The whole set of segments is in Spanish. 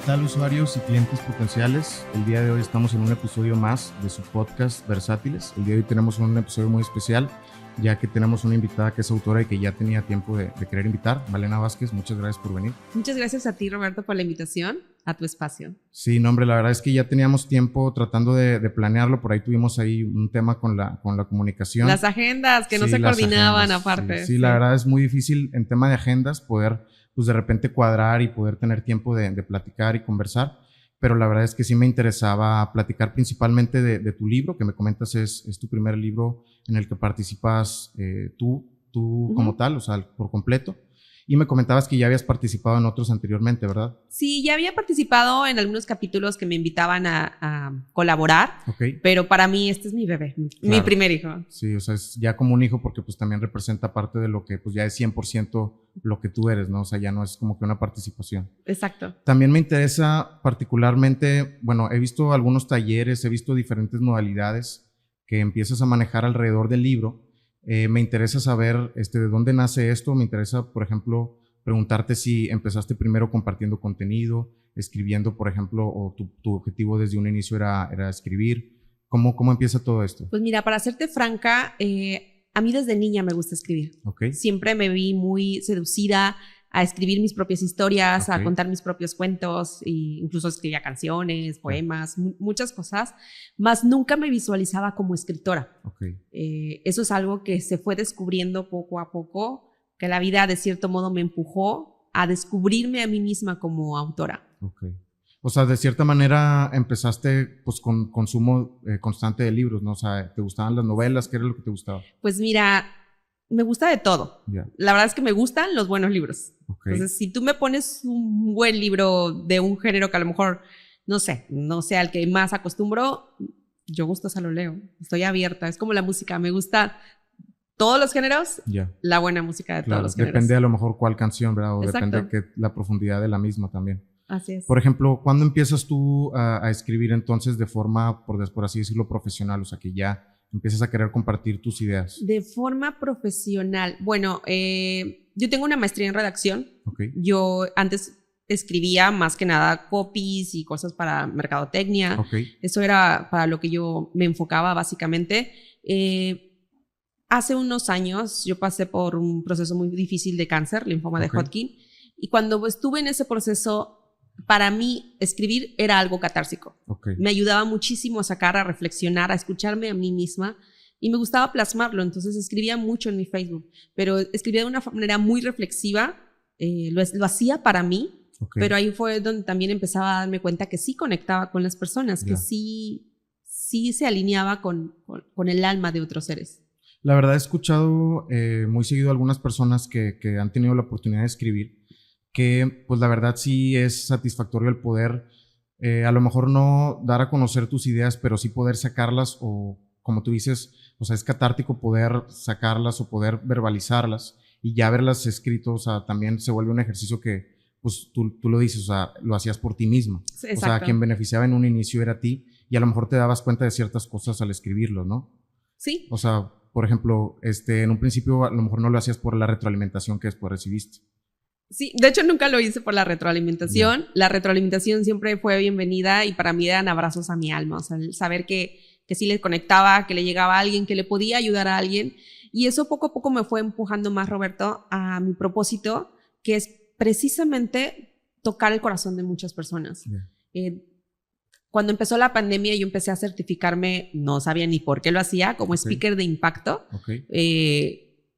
tal, usuarios y clientes potenciales? El día de hoy estamos en un episodio más de su podcast Versátiles. El día de hoy tenemos un episodio muy especial, ya que tenemos una invitada que es autora y que ya tenía tiempo de querer invitar. Malena Vázquez, muchas gracias por venir. Muchas gracias a ti, Roberto, por la invitación a tu espacio. Sí, no, hombre, la verdad es que ya teníamos tiempo tratando de planearlo. Por ahí tuvimos ahí un tema con la comunicación. Las agendas que no se coordinaban aparte. Sí, la verdad es muy difícil en tema de agendas poder, pues de repente cuadrar y poder tener tiempo de platicar y conversar. Pero la verdad es que sí me interesaba platicar principalmente de tu libro, que me comentas es tu primer libro en el que participas tú como tal, o sea, por completo. Y me comentabas que ya habías participado en otros anteriormente, ¿verdad? Sí, ya había participado en algunos capítulos que me invitaban a colaborar, Okay. Pero para mí este es mi bebé, Claro. Mi primer hijo. Sí, o sea, es ya como un hijo porque pues también representa parte de lo que pues ya es 100% lo que tú eres, ¿no? O sea, ya no es como que una participación. Exacto. También me interesa particularmente, bueno, he visto algunos talleres, he visto diferentes modalidades que empiezas a manejar alrededor del libro. Me interesa saber de dónde nace esto. Me interesa, por ejemplo, preguntarte si empezaste primero compartiendo contenido, escribiendo, por ejemplo, o tu objetivo desde un inicio era escribir. ¿Cómo empieza todo esto? Pues mira, para serte franca, a mí desde niña me gusta escribir. Okay. Siempre me vi muy seducida a escribir mis propias historias, Okay. a contar mis propios cuentos, e incluso escribía canciones, poemas, muchas cosas, más nunca me visualizaba como escritora. Okay. Eso es algo que se fue descubriendo poco a poco, que la vida de cierto modo me empujó a descubrirme a mí misma como autora. Okay. O sea, de cierta manera empezaste pues con consumo constante de libros, ¿no? O sea, ¿te gustaban las novelas? ¿Qué era lo que te gustaba? Pues mira, me gusta de todo. Yeah. La verdad es que me gustan los buenos libros. Okay. Entonces, si tú me pones un buen libro de un género que a lo mejor, no sea el que más acostumbro, yo gustosa lo leo. Estoy abierta. Es como la música. Me gusta todos los géneros, Yeah. la buena música de todos los géneros. Depende a lo mejor cuál canción, ¿verdad? O Exacto. depende de la profundidad de la misma también. Así es. Por ejemplo, ¿cuándo empiezas tú a escribir entonces de forma, por así decirlo, profesional? O sea, que ya empiezas a querer compartir tus ideas. De forma profesional. Bueno, yo tengo una maestría en redacción. Okay. Yo antes escribía más que nada copies y cosas para mercadotecnia. Okay. Eso era para lo que yo me enfocaba básicamente. Hace unos años yo pasé por un proceso muy difícil de cáncer, linfoma de Hodgkin, y cuando estuve en ese proceso, para mí escribir era algo catársico. Okay. Me ayudaba muchísimo a sacar, a reflexionar, a escucharme a mí misma y me gustaba plasmarlo. Entonces escribía mucho en mi Facebook, pero escribía de una manera muy reflexiva. Lo hacía para mí, pero ahí fue donde también empezaba a darme cuenta que sí conectaba con las personas, que sí se alineaba con el alma de otros seres. La verdad he escuchado muy seguido a algunas personas que han tenido la oportunidad de escribir, que pues la verdad sí es satisfactorio el poder, a lo mejor no dar a conocer tus ideas, pero sí poder sacarlas o como tú dices, o sea, es catártico poder sacarlas o poder verbalizarlas y ya haberlas escrito, o sea, también se vuelve un ejercicio que pues tú lo dices, o sea, lo hacías por ti misma. Exacto. O sea, quien beneficiaba en un inicio era a ti y a lo mejor te dabas cuenta de ciertas cosas al escribirlo, ¿no? Sí. O sea, por ejemplo, en un principio a lo mejor no lo hacías por la retroalimentación que después recibiste. Sí, de hecho nunca lo hice por la retroalimentación. Yeah. La retroalimentación siempre fue bienvenida y para mí eran abrazos a mi alma. O sea, el saber que sí le conectaba, que le llegaba a alguien, que le podía ayudar a alguien. Y eso poco a poco me fue empujando más, Roberto, a mi propósito, que es precisamente tocar el corazón de muchas personas. Yeah. Cuando empezó la pandemia yo empecé a certificarme, no sabía ni por qué lo hacía, como speaker de impacto.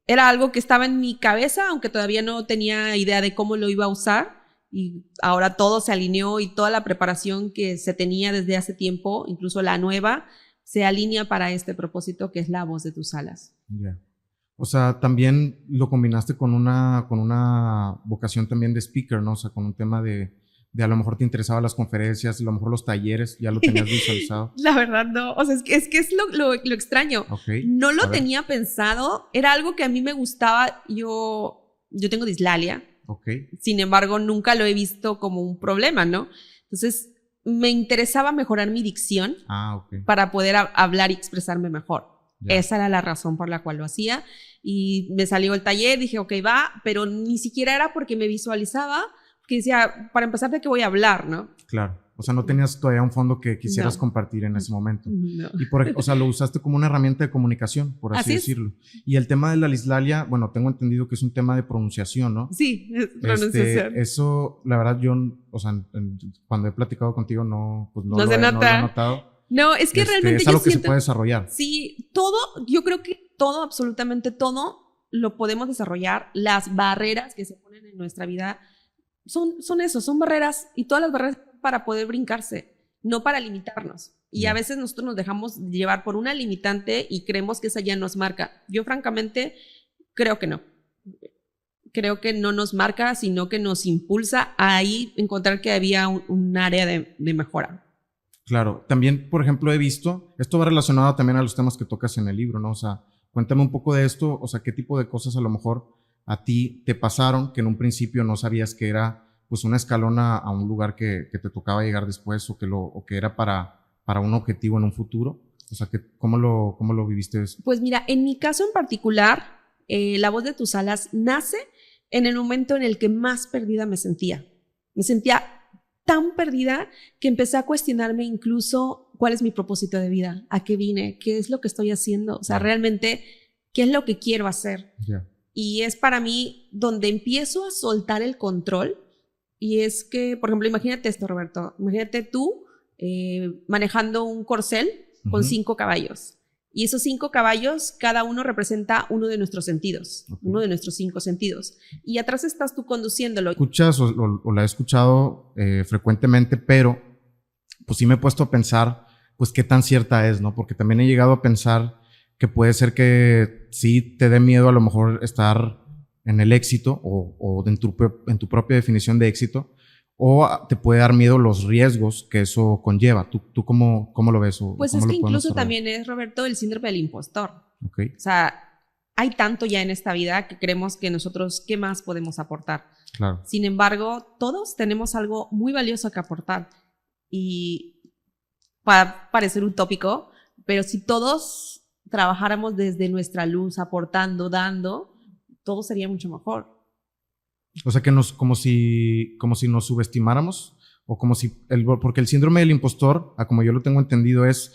Era algo que estaba en mi cabeza, aunque todavía no tenía idea de cómo lo iba a usar. Y ahora todo se alineó y toda la preparación que se tenía desde hace tiempo, incluso la nueva, se alinea para este propósito que es la voz de tus alas. Yeah. O sea, también lo combinaste con una vocación también de speaker, ¿no? O sea, con un tema de a lo mejor te interesaban las conferencias, a lo mejor los talleres, ya lo tenías visualizado. La verdad no, o sea, es que es lo extraño. No lo tenía pensado, era algo que a mí me gustaba, yo tengo dislalia, sin embargo nunca lo he visto como un problema, ¿no? Entonces me interesaba mejorar mi dicción para poder hablar y expresarme mejor. Yeah. Esa era la razón por la cual lo hacía y me salió el taller, dije ok, va, pero ni siquiera era porque me visualizaba. que decía, para empezar, ¿de qué voy a hablar, no? Claro. O sea, no tenías todavía un fondo que quisieras compartir en ese momento. No. Y o sea, lo usaste como una herramienta de comunicación, por así decirlo. Y el tema de la dislalia, bueno, tengo entendido que es un tema de pronunciación, ¿no? Sí, es pronunciación. Eso, la verdad, yo, o sea, cuando he platicado contigo, no se nota. No lo he notado. No, es que realmente es algo que se puede desarrollar. Sí, todo, yo creo que todo, absolutamente todo, lo podemos desarrollar. Las barreras que se ponen en nuestra vida son barreras, y todas las barreras para poder brincarse, no para limitarnos. Y a veces nosotros nos dejamos llevar por una limitante y creemos que esa ya nos marca. Yo francamente creo que no. Creo que no nos marca, sino que nos impulsa a ahí encontrar que había un área de mejora. Claro. También, por ejemplo, he visto, esto va relacionado también a los temas que tocas en el libro, ¿no? O sea, cuéntame un poco de esto, o sea, qué tipo de cosas a lo mejor a ti te pasaron que en un principio no sabías que era pues una escalona a un lugar que te tocaba llegar después, o que era para un objetivo en un futuro. O sea, ¿cómo lo viviste eso? Pues mira, en mi caso en particular, La voz de tus alas nace en el momento en el que más perdida me sentía. Me sentía tan perdida que empecé a cuestionarme incluso cuál es mi propósito de vida, a qué vine, qué es lo que estoy haciendo, o sea, realmente, qué es lo que quiero hacer. Y es para mí donde empiezo a soltar el control. Y es que, por ejemplo, imagínate esto, Roberto. Imagínate tú manejando un corcel con 5 caballos. Y esos 5 caballos, cada uno representa uno de nuestros sentidos, uno de nuestros 5 sentidos. Y atrás estás tú conduciéndolo. ¿Escuchas o la he escuchado frecuentemente, pero pues sí me he puesto a pensar, pues qué tan cierta es, ¿no? Porque también he llegado a pensar que puede ser que sí te dé miedo a lo mejor estar en el éxito o en tu propia definición de éxito, o te puede dar miedo los riesgos que eso conlleva. ¿Tú cómo lo ves? Pues es que incluso también es, Roberto, el síndrome del impostor. Okay. O sea, hay tanto ya en esta vida que creemos que nosotros, ¿qué más podemos aportar? Claro. Sin embargo, todos tenemos algo muy valioso que aportar. Y para parecer utópico, pero si todos trabajáramos desde nuestra luz, aportando, dando, todo sería mucho mejor. O sea, que como si nos subestimáramos, o como si, porque el síndrome del impostor, como yo lo tengo entendido, es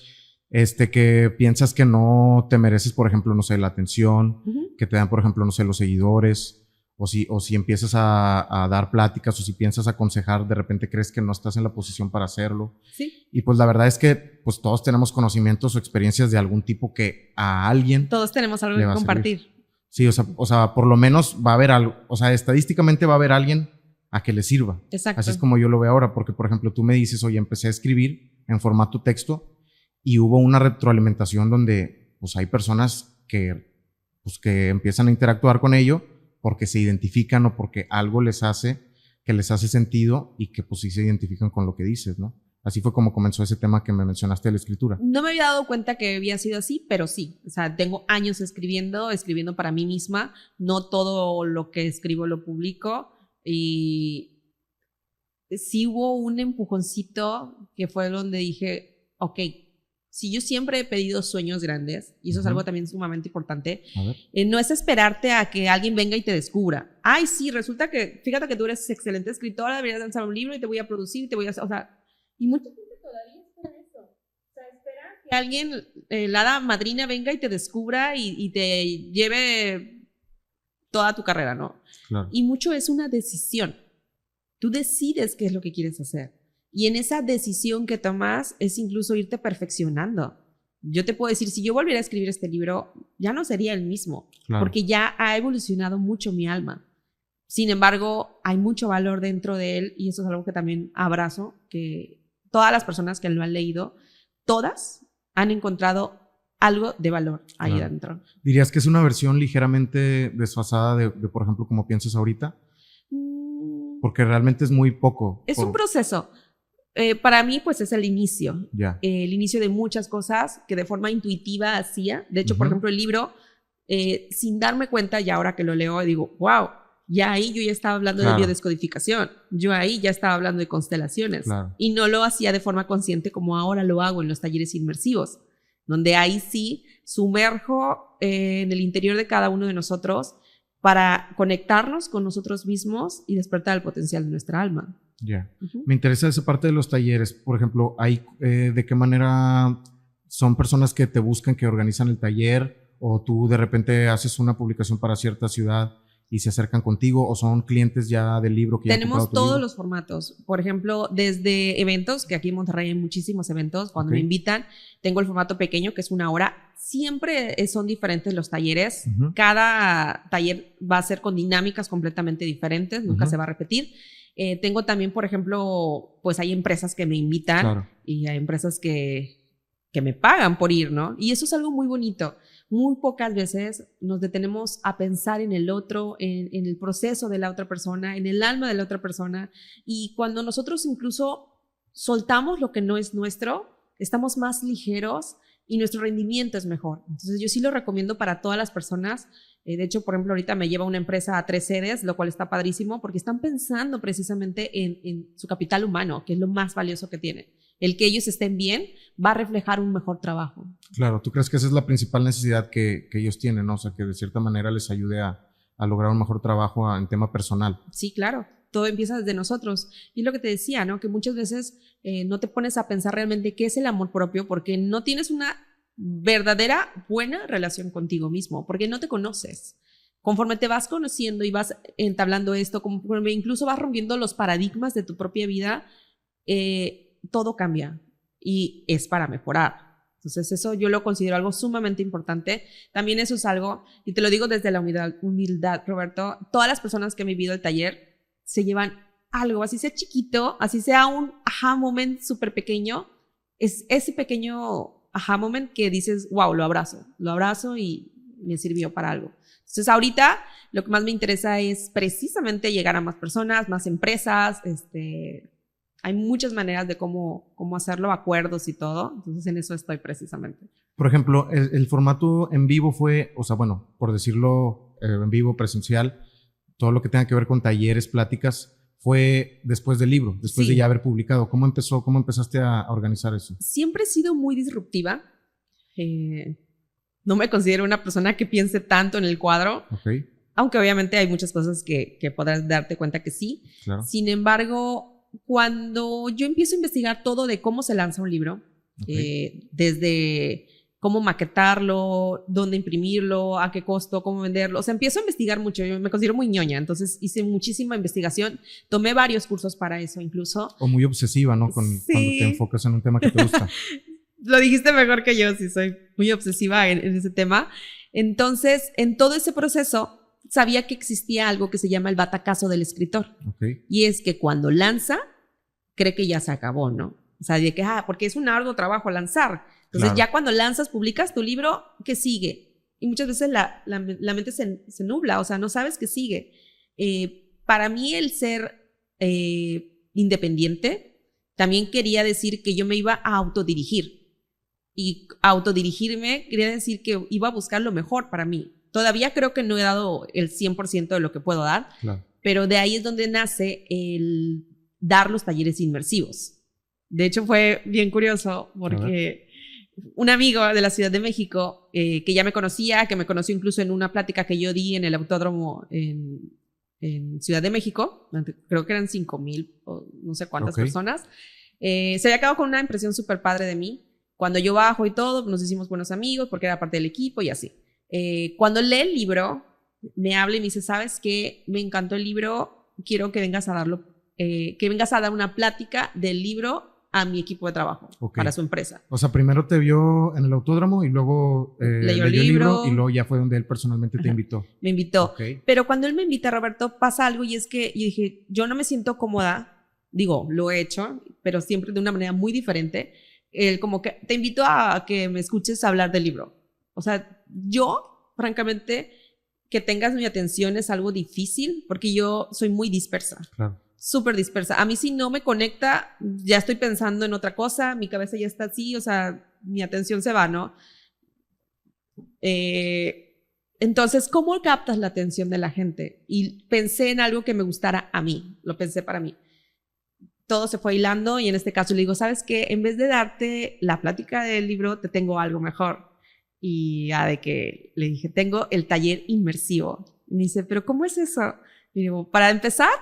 que piensas que no te mereces, por ejemplo, no sé, la atención, que te dan, por ejemplo, no sé, los seguidores, o si empiezas a dar pláticas, o si piensas aconsejar, de repente crees que no estás en la posición para hacerlo. Sí. Y pues la verdad es que pues todos tenemos conocimientos o experiencias de algún tipo que a alguien todos tenemos algo que compartir. Sí, o sea, por lo menos va a haber algo, o sea, estadísticamente va a haber alguien a que le sirva. Exacto. Así es como yo lo veo ahora, porque por ejemplo tú me dices, oye, empecé a escribir en formato texto y hubo una retroalimentación donde pues hay personas que empiezan a interactuar con ello porque se identifican o porque algo les hace sentido y que pues sí se identifican con lo que dices, ¿no? Así fue como comenzó ese tema que me mencionaste de la escritura. No me había dado cuenta que había sido así, pero sí. O sea, tengo años escribiendo para mí misma. No todo lo que escribo lo publico. Y sí hubo un empujoncito que fue donde dije, ok, si yo siempre he pedido sueños grandes, y eso es algo también sumamente importante, no es esperarte a que alguien venga y te descubra. Ay, sí, resulta que, fíjate que tú eres excelente escritora, deberías lanzar un libro y te voy a producir, te voy a hacer, o sea, y mucha gente todavía espera eso. O sea, espera que alguien, la hada madrina, venga y te descubra y te lleve toda tu carrera, ¿no? Claro. Y mucho es una decisión. Tú decides qué es lo que quieres hacer. Y en esa decisión que tomas es incluso irte perfeccionando. Yo te puedo decir, si yo volviera a escribir este libro, ya no sería el mismo, porque ya ha evolucionado mucho mi alma. Sin embargo, hay mucho valor dentro de él y eso es algo que también abrazo, que todas las personas que lo han leído, todas han encontrado algo de valor ahí dentro. ¿Dirías que es una versión ligeramente desfasada de por ejemplo, como piensas ahorita? Porque realmente es muy poco. Es un proceso. Para mí, pues es el inicio. El inicio de muchas cosas que de forma intuitiva hacía. De hecho, por ejemplo, el libro, sin darme cuenta, ya ahora que lo leo, digo, wow, ya ahí yo ya estaba hablando de biodescodificación. Yo ahí ya estaba hablando de constelaciones. Y no lo hacía de forma consciente como ahora lo hago en los talleres inmersivos, donde ahí sí sumerjo en el interior de cada uno de nosotros para conectarnos con nosotros mismos y despertar el potencial de nuestra alma. Ya. Me interesa esa parte de los talleres. Por ejemplo, ¿de qué manera son personas que te buscan, que organizan el taller, o tú de repente haces una publicación para cierta ciudad y se acercan contigo, o son clientes ya del libro que ya han comprado tu Tenemos todos libro? los formatos. Por ejemplo, desde eventos, que aquí en Monterrey hay muchísimos eventos, cuando me invitan, tengo el formato pequeño, que es 1 hora. Siempre son diferentes los talleres. Cada taller va a ser con dinámicas completamente diferentes, nunca se va a repetir. Tengo también, por ejemplo, pues hay empresas que me invitan y hay empresas que me pagan por ir, ¿no? Y eso es algo muy bonito. Muy pocas veces nos detenemos a pensar en el otro, en el proceso de la otra persona, en el alma de la otra persona. Y cuando nosotros incluso soltamos lo que no es nuestro, estamos más ligeros y nuestro rendimiento es mejor. Entonces yo sí lo recomiendo para todas las personas. De hecho, por ejemplo, ahorita me lleva una empresa a 3 sedes, lo cual está padrísimo porque están pensando precisamente en su capital humano, que es lo más valioso que tienen. El que ellos estén bien va a reflejar un mejor trabajo. Claro, ¿tú crees que esa es la principal necesidad que ellos tienen, ¿no? O sea, que de cierta manera les ayude a lograr un mejor trabajo en tema personal? Sí, claro. Todo empieza desde nosotros. Y es lo que te decía, ¿no? Que muchas veces no te pones a pensar realmente qué es el amor propio porque no tienes una verdadera buena relación contigo mismo, porque no te conoces. Conforme te vas conociendo y vas entablando esto, conforme incluso vas rompiendo los paradigmas de tu propia vida, todo cambia y es para mejorar. Entonces eso yo lo considero algo sumamente importante. También eso es algo, y te lo digo desde la humildad, Roberto, todas las personas que han vivido el taller se llevan algo, así sea chiquito, así sea un aha moment súper pequeño, es ese pequeño aha moment que dices, wow, lo abrazo y me sirvió para algo. Entonces ahorita lo que más me interesa es precisamente llegar a más personas, más empresas, hay muchas maneras de cómo hacerlo, acuerdos y todo. Entonces, en eso estoy precisamente. Por ejemplo, el formato en vivo fue, o sea, bueno, por decirlo en vivo, presencial, todo lo que tenga que ver con talleres, pláticas, fue después del libro, después de ya haber publicado. ¿Cómo empezaste a organizar eso? Siempre he sido muy disruptiva. No me considero una persona que piense tanto en el cuadro. Aunque obviamente hay muchas cosas que podrás darte cuenta que sí. Claro. Sin embargo, cuando yo empiezo a investigar todo de cómo se lanza un libro, desde cómo maquetarlo, dónde imprimirlo, a qué costo, cómo venderlo, o sea, empiezo a investigar mucho. Yo me considero muy ñoña, entonces hice muchísima investigación, tomé varios cursos para eso incluso. O muy obsesiva, ¿no? Cuando te enfocas en un tema que te gusta. Lo dijiste mejor que yo, sí, soy muy obsesiva en ese tema. Entonces, en todo ese proceso, sabía que existía algo que se llama el batacazo del escritor. Y es que cuando lanza, cree que ya se acabó, ¿no? O sea, de que, porque es un arduo trabajo lanzar. Entonces, ya cuando lanzas, publicas tu libro, ¿qué sigue? Y muchas veces la mente se nubla, o sea, no sabes qué sigue. Para mí, el ser independiente también quería decir que yo me iba a autodirigir. Y autodirigirme quería decir que iba a buscar lo mejor para mí. Todavía creo que no he dado el 100% de lo que puedo dar, pero de ahí es donde nace el dar los talleres inmersivos. De hecho, fue bien curioso porque un amigo de la Ciudad de México que ya me conocía, que me conoció incluso en una plática que yo di en el autódromo en Ciudad de México, creo que eran 5,000 o no sé cuántas personas, se había quedado con una impresión súper padre de mí. Cuando yo bajo y todo, nos hicimos buenos amigos porque era parte del equipo y así. Cuando lee el libro, me habla y me dice, ¿sabes qué? Me encantó el libro, quiero que vengas a darlo, que vengas a dar una plática del libro a mi equipo de trabajo, para su empresa. O sea, primero te vio en el autódromo y luego leyó el libro y luego ya fue donde él personalmente te invitó. Me invitó. Pero cuando él me invita, Roberto, pasa algo y es que yo dije, yo no me siento cómoda, digo, lo he hecho, pero siempre de una manera muy diferente. Como que te invito a que me escuches hablar del libro. O sea, yo, francamente, que tengas mi atención es algo difícil porque yo soy muy dispersa. Súper dispersa. A mí si no me conecta, ya estoy pensando en otra cosa, mi cabeza ya está así, o sea, mi atención se va, ¿no? Entonces, ¿cómo captas la atención de la gente? Y pensé en algo que me gustara a mí, lo pensé para mí. Todo se fue hilando y en este caso le digo, ¿sabes qué? En vez de darte la plática del libro, te tengo algo mejor. Y ya de que le dije, tengo el taller inmersivo. Y me dice, ¿pero cómo es eso? Y digo, para empezar,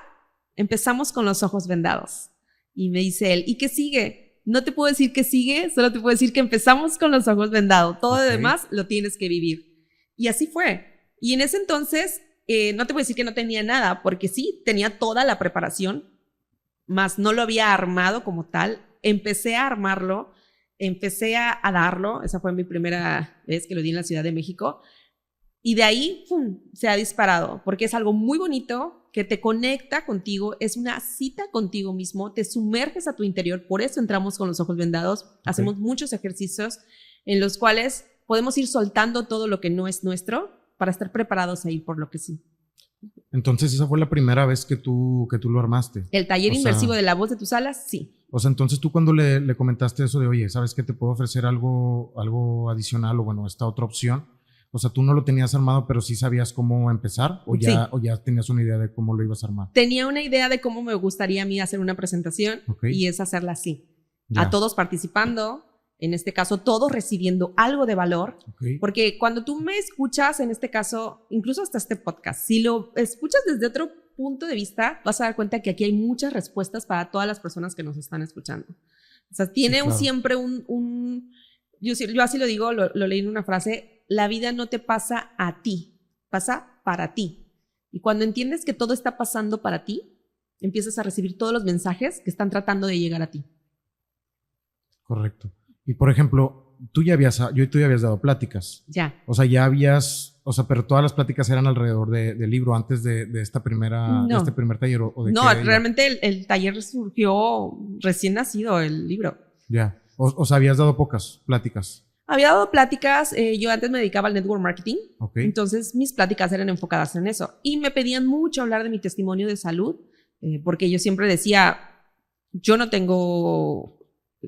empezamos con los ojos vendados. Y me dice él, ¿y qué sigue? No te puedo decir qué sigue, solo te puedo decir que empezamos con los ojos vendados. Todo lo demás lo tienes que vivir. Y así fue. Y en ese entonces, no te voy a decir que no tenía nada, porque sí, tenía toda la preparación, más no lo había armado como tal. Empecé a armarlo, empecé a darlo. Esa fue mi primera vez que lo di en la Ciudad de México. Y de ahí, ¡pum!, se ha disparado, porque es algo muy bonito que te conecta contigo, es una cita contigo mismo, te sumerges a tu interior, por eso entramos con los ojos vendados, hacemos muchos ejercicios en los cuales podemos ir soltando todo lo que no es nuestro para estar preparados ahí por lo que sí. Entonces, esa fue la primera vez que tú lo armaste. El taller inmersivo de la voz de tus alas, sí. O sea, entonces tú cuando le comentaste eso de, oye, ¿sabes qué? Te puedo ofrecer algo adicional o bueno, esta otra opción. O sea, tú no lo tenías armado, pero sí sabías cómo empezar o ya tenías una idea de cómo lo ibas a armar. Tenía una idea de cómo me gustaría a mí hacer una presentación y es hacerla así. Ya. A todos participando, en este caso, todos recibiendo algo de valor. Porque cuando tú me escuchas, en este caso, incluso hasta este podcast, si lo escuchas desde otro punto de vista, vas a dar cuenta que aquí hay muchas respuestas para todas las personas que nos están escuchando. O sea, tiene siempre yo así lo digo, lo leí en una frase: la vida no te pasa a ti, pasa para ti. Y cuando entiendes que todo está pasando para ti, empiezas a recibir todos los mensajes que están tratando de llegar a ti. Correcto. Y por ejemplo, tú ya habías dado pláticas. Ya. O sea, pero todas las pláticas eran alrededor del libro antes de este primer taller. No, realmente el taller surgió recién nacido, el libro. Ya. O sea, habías dado pocas pláticas. Había dado pláticas, yo antes me dedicaba al network marketing, entonces mis pláticas eran enfocadas en eso. Y me pedían mucho hablar de mi testimonio de salud, porque yo siempre decía, yo no tengo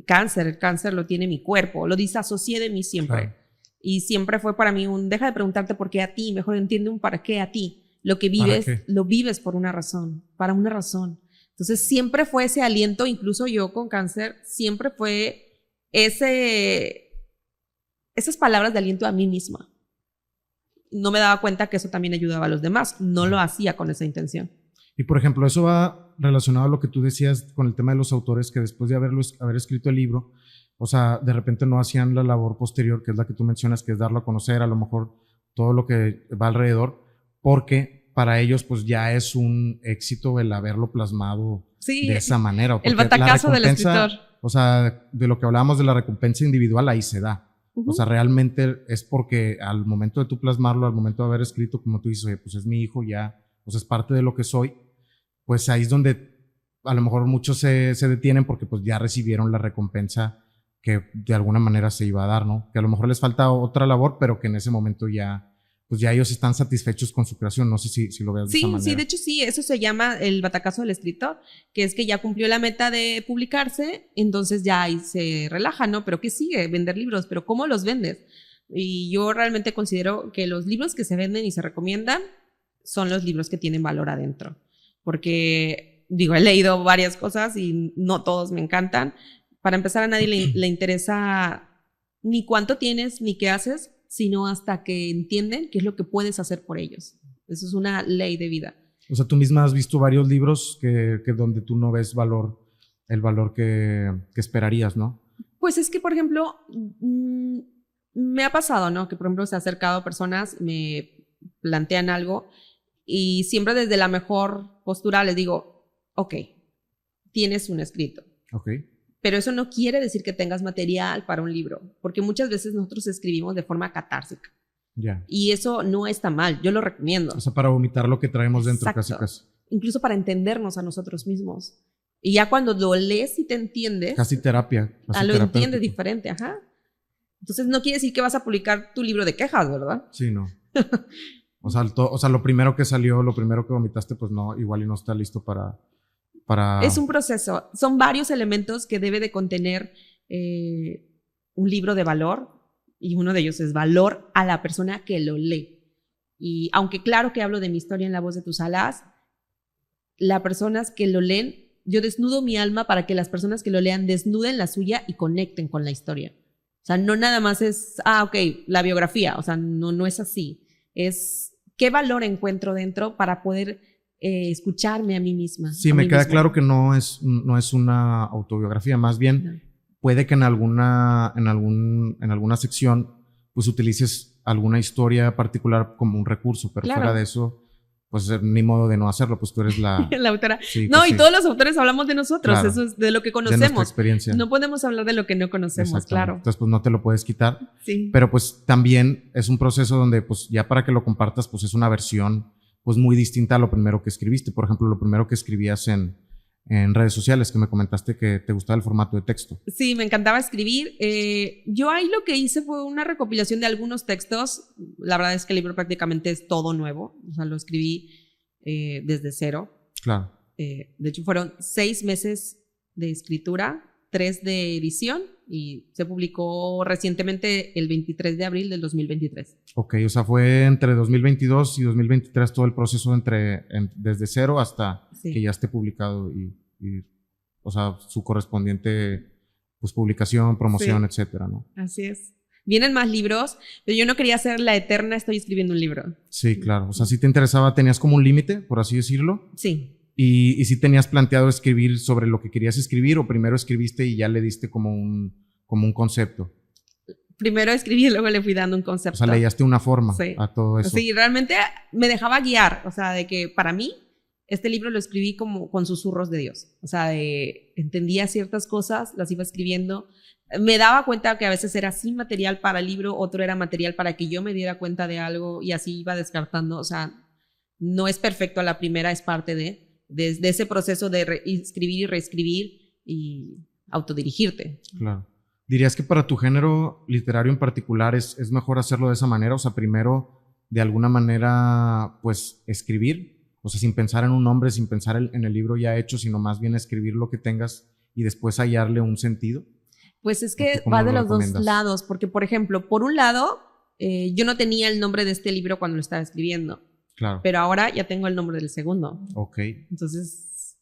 cáncer, el cáncer lo tiene mi cuerpo, lo disasocié de mí siempre. Claro. Y siempre fue para mí deja de preguntarte por qué a ti, mejor entiende un para qué a ti. Lo que vives, lo vives por una razón, para una razón. Entonces siempre fue ese aliento, incluso yo con cáncer, siempre fue esas palabras de aliento a mí misma. No me daba cuenta que eso también ayudaba a los demás. No lo hacía con esa intención. Y por ejemplo, eso va relacionado a lo que tú decías con el tema de los autores que después de haber escrito el libro, o sea, de repente no hacían la labor posterior, que es la que tú mencionas, que es darlo a conocer, a lo mejor todo lo que va alrededor, porque para ellos pues ya es un éxito el haberlo plasmado de esa manera. El batacazo del escritor. O sea, de lo que hablábamos de la recompensa individual, ahí se da. O sea, realmente es porque al momento de tú plasmarlo, al momento de haber escrito, como tú dices, oye, pues es mi hijo ya, pues es parte de lo que soy, pues ahí es donde a lo mejor muchos se detienen porque pues ya recibieron la recompensa que de alguna manera se iba a dar, ¿no? Que a lo mejor les falta otra labor, pero que en ese momento ya, pues ya ellos están satisfechos con su creación. No sé si lo veas de esa manera. Sí, de hecho sí, eso se llama el batacazo del escritor, que es que ya cumplió la meta de publicarse, entonces ya ahí se relaja, ¿no? Pero ¿qué sigue? Vender libros, pero ¿cómo los vendes? Y yo realmente considero que los libros que se venden y se recomiendan son los libros que tienen valor adentro, porque he leído varias cosas y no todos me encantan. Para empezar, a nadie le interesa ni cuánto tienes ni qué haces, sino hasta que entienden qué es lo que puedes hacer por ellos. Eso es una ley de vida. O sea, tú misma has visto varios libros que donde tú no ves el valor que esperarías, ¿no? Pues es que, por ejemplo, me ha pasado, ¿no? Que, por ejemplo, se ha acercado personas, me plantean algo y siempre desde la mejor postura les digo, ok, tienes un escrito. Ok. Pero eso no quiere decir que tengas material para un libro, porque muchas veces nosotros escribimos de forma catársica. Ya. Y eso no está mal, yo lo recomiendo. O sea, para vomitar lo que traemos dentro, casi. Incluso para entendernos a nosotros mismos. Y ya cuando lo lees y te entiendes. Casi terapia. Lo entiendes diferente, ajá. Entonces no quiere decir que vas a publicar tu libro de quejas, ¿verdad? Sí, no. O sea, lo primero que salió, lo primero que vomitaste, pues no, igual y no está listo para... Es un proceso. Son varios elementos que debe de contener un libro de valor, y uno de ellos es valor a la persona que lo lee. Y aunque claro que hablo de mi historia en La Voz de tus Alas, las personas que lo leen, yo desnudo mi alma para que las personas que lo lean desnuden la suya y conecten con la historia. O sea, no nada más es, ok, la biografía, o sea, no es así. Es ¿qué valor encuentro dentro para poder escucharme a mí misma? Sí, me queda claro que no es una autobiografía, más bien puede que en alguna sección pues utilices alguna historia particular como un recurso, pero fuera de eso, pues ni modo de no hacerlo, pues tú eres la autora. Sí, no, pues y todos los autores hablamos de nosotros, claro, eso es de lo que conocemos. De nuestra experiencia. No podemos hablar de lo que no conocemos, claro. Entonces, pues no te lo puedes quitar. Sí. Pero pues también es un proceso donde pues ya para que lo compartas, pues es una versión pues muy distinta a lo primero que escribiste. Por ejemplo, lo primero que escribías en redes sociales, que me comentaste que te gustaba el formato de texto. Sí, me encantaba escribir. Yo ahí lo que hice fue una recopilación de algunos textos. La verdad es que el libro prácticamente es todo nuevo. O sea, lo escribí desde cero. Claro. De hecho, fueron 6 meses de escritura, 3 de edición, y se publicó recientemente el 23 de abril del 2023. Ok, o sea, fue entre 2022 y 2023 todo el proceso desde cero hasta que ya esté publicado y, o sea, su correspondiente pues, publicación, promoción, etcétera, ¿no? Así es. Vienen más libros, pero yo no quería ser la eterna, estoy escribiendo un libro. Sí, claro. O sea, si te interesaba, tenías como un límite, por así decirlo. Sí. Y si tenías planteado escribir sobre lo que querías escribir, o primero escribiste y ya le diste como un concepto. Primero escribí y luego le fui dando un concepto. O sea, le hallaste una forma a todo eso. Sí, realmente me dejaba guiar. O sea, de que para mí este libro lo escribí como con susurros de Dios. O sea, entendía ciertas cosas, las iba escribiendo. Me daba cuenta que a veces era sin material para el libro, otro era material para que yo me diera cuenta de algo y así iba descartando. O sea, no es perfecto a la primera, es parte de ese proceso de escribir y reescribir y autodirigirte. Claro. ¿Dirías que para tu género literario en particular es mejor hacerlo de esa manera? O sea, primero, de alguna manera, pues, escribir, o sea, sin pensar en un nombre, sin pensar en el libro ya hecho, sino más bien escribir lo que tengas y después hallarle un sentido. Pues es que va de los dos lados, porque, por ejemplo, por un lado, yo no tenía el nombre de este libro cuando lo estaba escribiendo. Claro. Pero ahora ya tengo el nombre del segundo. Ok. Entonces...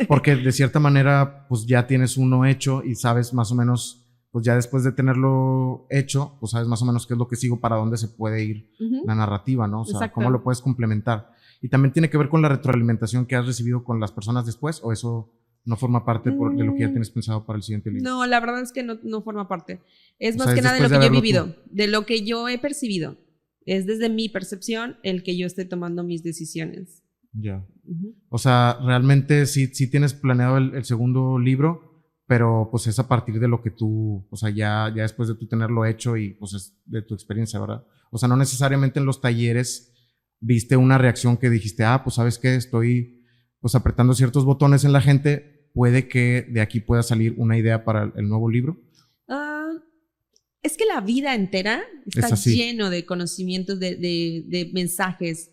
Porque de cierta manera, pues ya tienes uno hecho y sabes más o menos, pues ya después de tenerlo hecho, pues sabes más o menos qué es lo que sigo, para dónde se puede ir la narrativa, ¿no? O sea, cómo lo puedes complementar. Y también tiene que ver con la retroalimentación que has recibido con las personas después, ¿o eso no forma parte de lo que ya tienes pensado para el siguiente libro? No, la verdad es que no forma parte. Es más que nada de lo que yo he vivido, de lo que yo he percibido. Es desde mi percepción el que yo estoy tomando mis decisiones. Ya. O sea, realmente sí tienes planeado el segundo libro, pero pues es a partir de lo que tú, o sea, ya después de tú tenerlo hecho y pues es de tu experiencia, ¿verdad? O sea, no necesariamente en los talleres viste una reacción que dijiste, pues ¿sabes qué? Estoy pues apretando ciertos botones en la gente, puede que de aquí pueda salir una idea para el nuevo libro. Es que la vida entera está lleno de conocimientos, de mensajes.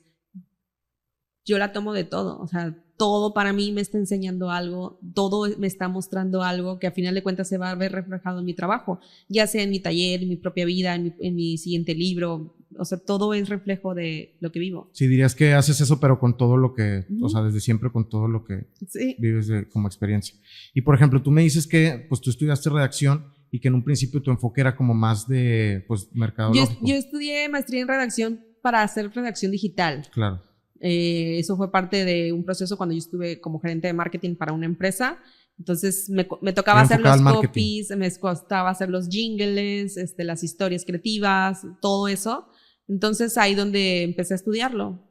Yo la tomo de todo. O sea, todo para mí me está enseñando algo, todo me está mostrando algo que a final de cuentas se va a ver reflejado en mi trabajo, ya sea en mi taller, en mi propia vida, en mi siguiente libro. O sea, todo es reflejo de lo que vivo. Sí, dirías que haces eso, pero con todo lo que, o sea, desde siempre con todo lo que vives como experiencia. Y por ejemplo, tú me dices que pues tú estudiaste redacción y que en un principio tu enfoque era como más de, pues, mercadológico. Yo estudié maestría en redacción para hacer redacción digital. Claro. Eso fue parte de un proceso cuando yo estuve como gerente de marketing para una empresa. Entonces me tocaba hacer los copies, me costaba hacer los jingles, las historias creativas, todo eso. Entonces ahí donde empecé a estudiarlo.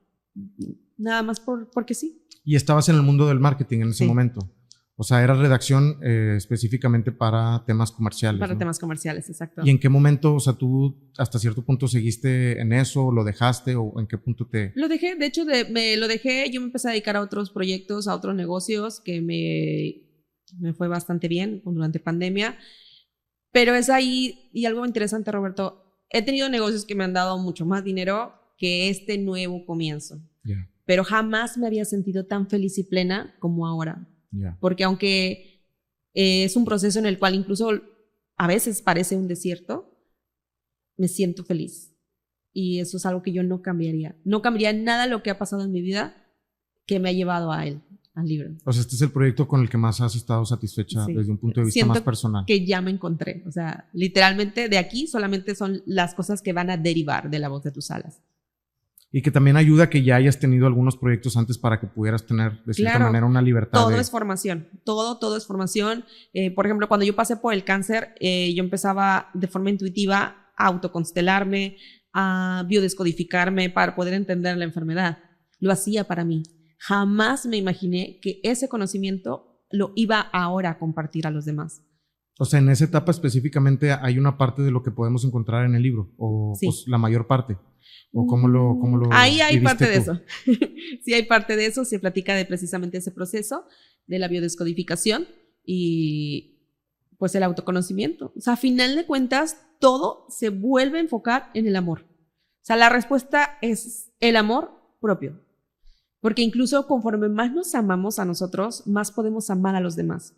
Nada más porque sí. ¿Y estabas en el mundo del marketing en ese momento? O sea, era redacción específicamente para temas comerciales. Para temas comerciales, exacto. ¿Y en qué momento, o sea, tú hasta cierto punto seguiste en eso, lo dejaste o en qué punto te...? Lo dejé, de hecho lo dejé, yo me empecé a dedicar a otros proyectos, a otros negocios que me fue bastante bien durante pandemia. Pero es ahí, y algo interesante, Roberto, he tenido negocios que me han dado mucho más dinero que este nuevo comienzo. Pero jamás me había sentido tan feliz y plena como ahora. Porque aunque es un proceso en el cual incluso a veces parece un desierto, me siento feliz. Y eso es algo que yo no cambiaría. No cambiaría nada lo que ha pasado en mi vida que me ha llevado a él, al libro. O sea, este es el proyecto con el que más has estado satisfecha desde un punto de vista más personal. Que ya me encontré. O sea, literalmente de aquí solamente son las cosas que van a derivar de La Voz de tus alas. Y que también ayuda a que ya hayas tenido algunos proyectos antes para que pudieras tener de cierta manera una libertad. Todo es formación, todo es formación. Por ejemplo, cuando yo pasé por el cáncer, yo empezaba de forma intuitiva a autoconstelarme, a biodescodificarme para poder entender la enfermedad. Lo hacía para mí. Jamás me imaginé que ese conocimiento lo iba ahora a compartir a los demás. O sea, en esa etapa específicamente hay una parte de lo que podemos encontrar en el libro, o sí. Pues la mayor parte. ¿O cómo lo ahí hay parte tú? de eso. Sí hay parte de eso. Se platica de precisamente ese proceso de la biodescodificación y pues el autoconocimiento. O sea, a final de cuentas, todo se vuelve a enfocar en el amor. O sea, la respuesta es el amor propio. Porque incluso conforme más nos amamos a nosotros, más podemos amar a los demás.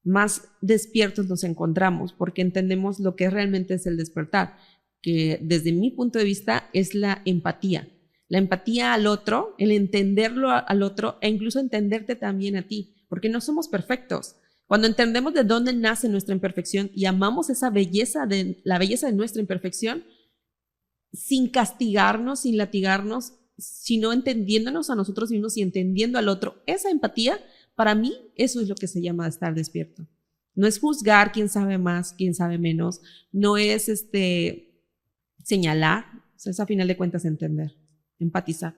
Más despiertos nos encontramos porque entendemos lo que realmente es el despertar, que desde mi punto de vista es la empatía. La empatía al otro, el entenderlo al otro e incluso entenderte también a ti, porque no somos perfectos. Cuando entendemos de dónde nace nuestra imperfección y amamos esa belleza, la belleza de nuestra imperfección, sin castigarnos, sin latigarnos, sino entendiéndonos a nosotros mismos y entendiendo al otro, esa empatía, para mí, eso es lo que se llama estar despierto. No es juzgar quién sabe más, quién sabe menos, no es señalar, o sea, es a final de cuentas entender, empatizar.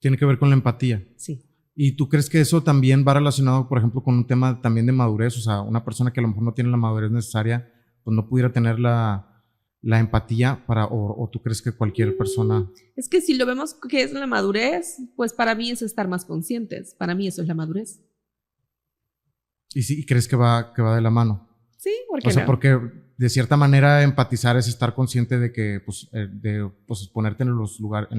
Tiene que ver con la empatía. Sí. ¿Y tú crees que eso también va relacionado, por ejemplo, con un tema también de madurez? O sea, una persona que a lo mejor no tiene la madurez necesaria, pues no pudiera tener la empatía o tú crees que cualquier persona... Es que si lo vemos que es la madurez, pues para mí es estar más conscientes. Para mí eso es la madurez. ¿Y crees que va de la mano? Sí, ¿por qué no? O sea, porque de cierta manera empatizar es estar consciente de que, pues ponerte en el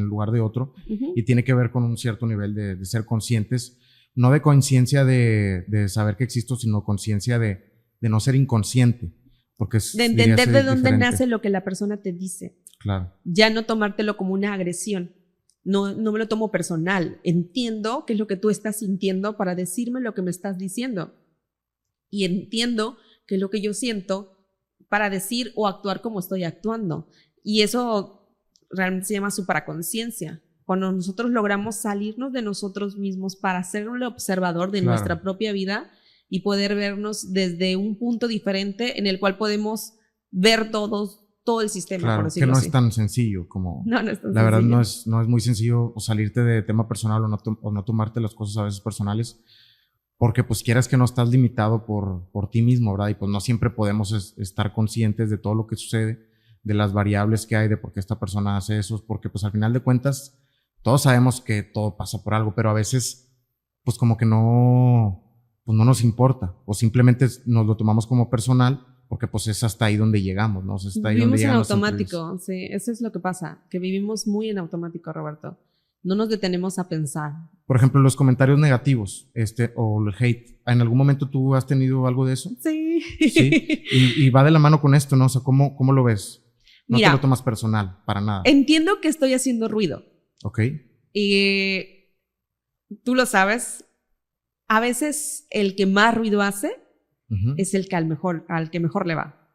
lugar de otro, y tiene que ver con un cierto nivel de ser conscientes, no de conciencia de saber que existo, sino conciencia de no ser inconsciente. Porque de entender de dónde diferente. nace lo que la persona te dice. Claro. Ya no tomártelo como una agresión. No me lo tomo personal. Entiendo qué es lo que tú estás sintiendo para decirme lo que me estás diciendo. Y entiendo qué es lo que yo siento para decir o actuar como estoy actuando. Y eso realmente se llama supraconciencia. Cuando nosotros logramos salirnos de nosotros mismos para ser un observador de nuestra propia vida y poder vernos desde un punto diferente en el cual podemos ver todo el sistema, claro, por decirlo que no así. es tan sencillo como... No es tan la verdad sencillo. no es muy sencillo salirte de tema personal o no tomarte las cosas a veces personales, porque pues quieras que no estás limitado por ti mismo, ¿verdad? Y pues no siempre podemos estar conscientes de todo lo que sucede, de las variables que hay, de por qué esta persona hace eso, porque pues al final de cuentas todos sabemos que todo pasa por algo, pero a veces pues como que no nos importa, o simplemente nos lo tomamos como personal, porque pues es hasta ahí donde llegamos, ¿no? O sea, está ahí vivimos donde en llegamos automático, sí, eso es lo que pasa, que vivimos muy en automático, Roberto. No nos detenemos a pensar. Por ejemplo, los comentarios negativos, o el hate, ¿en algún momento tú has tenido algo de eso? Sí. Sí, y va de la mano con esto, ¿no? O sea, ¿cómo lo ves? No Mira, te lo tomas personal, para nada. Entiendo que estoy haciendo ruido. Ok. Y tú lo sabes, a veces el que más ruido hace es el que al que mejor le va.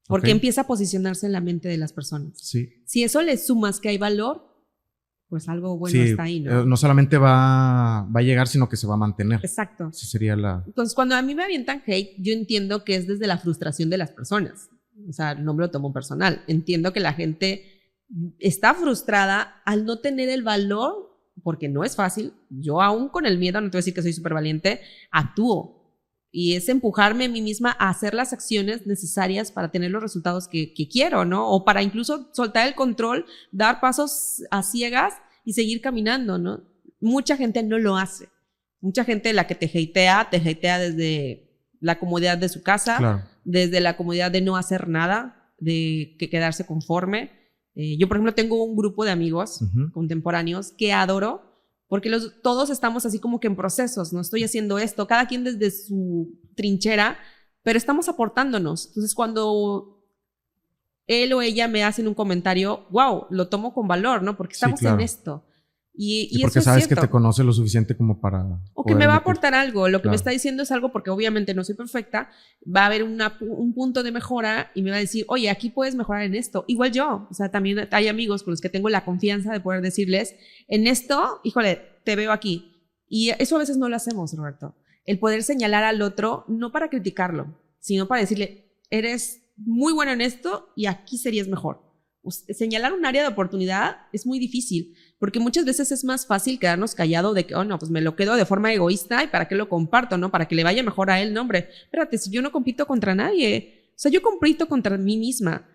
Porque empieza a posicionarse en la mente de las personas. Sí. Si eso le sumas que hay valor, pues algo bueno está ahí, ¿no? No solamente va a llegar, sino que se va a mantener. Exacto. Esa sería la... Entonces, cuando a mí me avientan hate, yo entiendo que es desde la frustración de las personas. O sea, no me lo tomo personal. Entiendo que la gente está frustrada al no tener el valor, porque no es fácil. Yo aún con el miedo, no te voy a decir que soy súper valiente, actúo. Y es empujarme a mí misma a hacer las acciones necesarias para tener los resultados que quiero, ¿no? O para incluso soltar el control, dar pasos a ciegas y seguir caminando, ¿no? Mucha gente no lo hace. Mucha gente, la que te hatea desde la comodidad de su casa, claro, desde la comodidad de no hacer nada, de quedarse conforme. Yo, por ejemplo, tengo un grupo de amigos contemporáneos que adoro, porque todos estamos así como que en procesos, no estoy haciendo esto, cada quien desde su trinchera, pero estamos aportándonos. Entonces, cuando él o ella me hacen un comentario, wow, lo tomo con valor, ¿no? Porque estamos en esto. Y porque eso es sabes cierto. que te conoce lo suficiente como para... O que me va a aportar algo. Lo que Claro. me está diciendo es algo porque obviamente no soy perfecta. Va a haber un punto de mejora y me va a decir, oye, aquí puedes mejorar en esto. Igual yo. O sea, también hay amigos con los que tengo la confianza de poder decirles, en esto, híjole, te veo aquí. Y eso a veces no lo hacemos, Roberto. El poder señalar al otro, no para criticarlo, sino para decirle, eres muy bueno en esto y aquí serías mejor. Señalar un área de oportunidad es muy difícil, porque muchas veces es más fácil quedarnos callado de que, oh, no, pues me lo quedo de forma egoísta y para qué lo comparto, ¿no? Para que le vaya mejor a él, no, hombre, espérate, si yo no compito contra nadie, o sea, yo compito contra mí misma.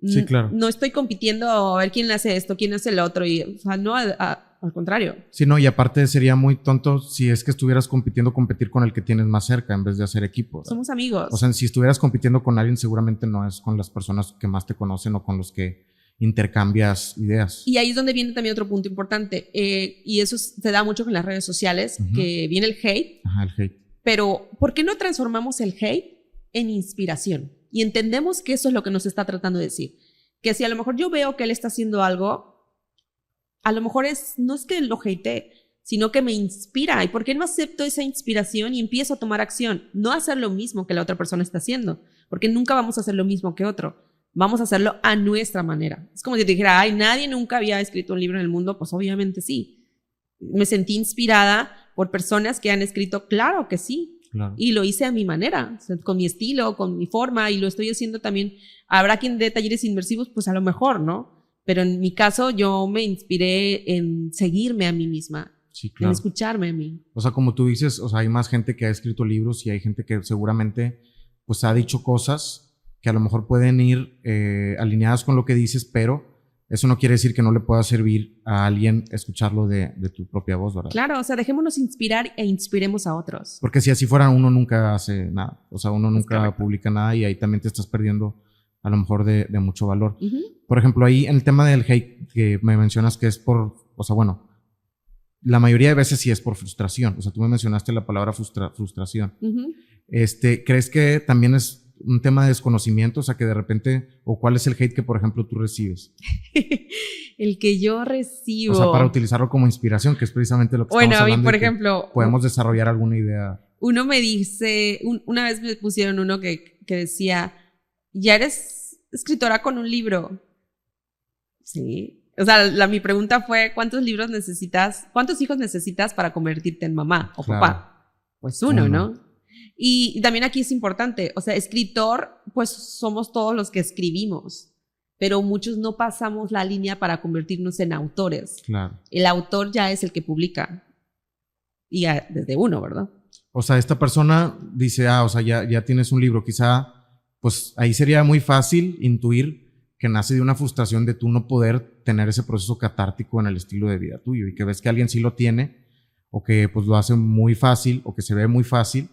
Sí, claro. No estoy compitiendo a ver quién hace esto, quién hace el otro, y, o sea, no, al contrario. Sí, no, y aparte sería muy tonto si es que estuvieras competir con el que tienes más cerca en vez de hacer equipo, ¿verdad? Somos amigos. O sea, si estuvieras compitiendo con alguien, seguramente no es con las personas que más te conocen o con los que intercambias ideas. Y ahí es donde viene también otro punto importante, y eso se da mucho con las redes sociales, que viene el hate. Ajá, el hate. Pero, ¿por qué no transformamos el hate en inspiración? Y entendemos que eso es lo que nos está tratando de decir. Que si a lo mejor yo veo que él está haciendo algo, a lo mejor no es que lo hatee, sino que me inspira. ¿Y por qué no acepto esa inspiración y empiezo a tomar acción? No hacer lo mismo que la otra persona está haciendo, porque nunca vamos a hacer lo mismo que otro. Vamos a hacerlo a nuestra manera. Es como si te dijera, ay, nadie nunca había escrito un libro en el mundo. Pues obviamente sí. Me sentí inspirada por personas que han escrito, claro que sí. Claro. Y lo hice a mi manera, o sea, con mi estilo, con mi forma, y lo estoy haciendo también. Habrá quien dé talleres inmersivos, pues a lo mejor, ¿no? Pero en mi caso yo me inspiré en seguirme a mí misma, sí, claro. en escucharme a mí. O sea, como tú dices, o sea, hay más gente que ha escrito libros y hay gente que seguramente pues ha dicho cosas que a lo mejor pueden ir alineadas con lo que dices, pero eso no quiere decir que no le pueda servir a alguien escucharlo de tu propia voz, ¿verdad? Claro, o sea, dejémonos inspirar e inspiremos a otros. Porque si así fuera, uno nunca hace nada. O sea, uno nunca publica nada y ahí también te estás perdiendo a lo mejor de mucho valor. Por ejemplo, ahí en el tema del hate que me mencionas que es por, o sea, bueno, la mayoría de veces sí es por frustración. O sea, tú me mencionaste la palabra frustración. ¿Crees que también es un tema de desconocimiento? O sea, que de repente, o cuál es el hate que, por ejemplo, tú recibes? El que yo recibo. O sea, para utilizarlo como inspiración, que es precisamente lo que estamos hablando. Bueno, a mí, por ejemplo, podemos desarrollar alguna idea. Uno me dice, una vez me pusieron uno que decía, ya eres escritora con un libro. Sí. O sea, mi pregunta fue, ¿cuántos hijos necesitas para convertirte en mamá o papá? Pues uno, ¿no? Y también aquí es importante, o sea, escritor, pues somos todos los que escribimos, pero muchos no pasamos la línea para convertirnos en autores. Claro. El autor ya es el que publica, y ya desde uno, ¿verdad? O sea, esta persona dice, o sea, ya tienes un libro, quizá, pues ahí sería muy fácil intuir que nace de una frustración de tú no poder tener ese proceso catártico en el estilo de vida tuyo y que ves que alguien sí lo tiene o que pues lo hace muy fácil o que se ve muy fácil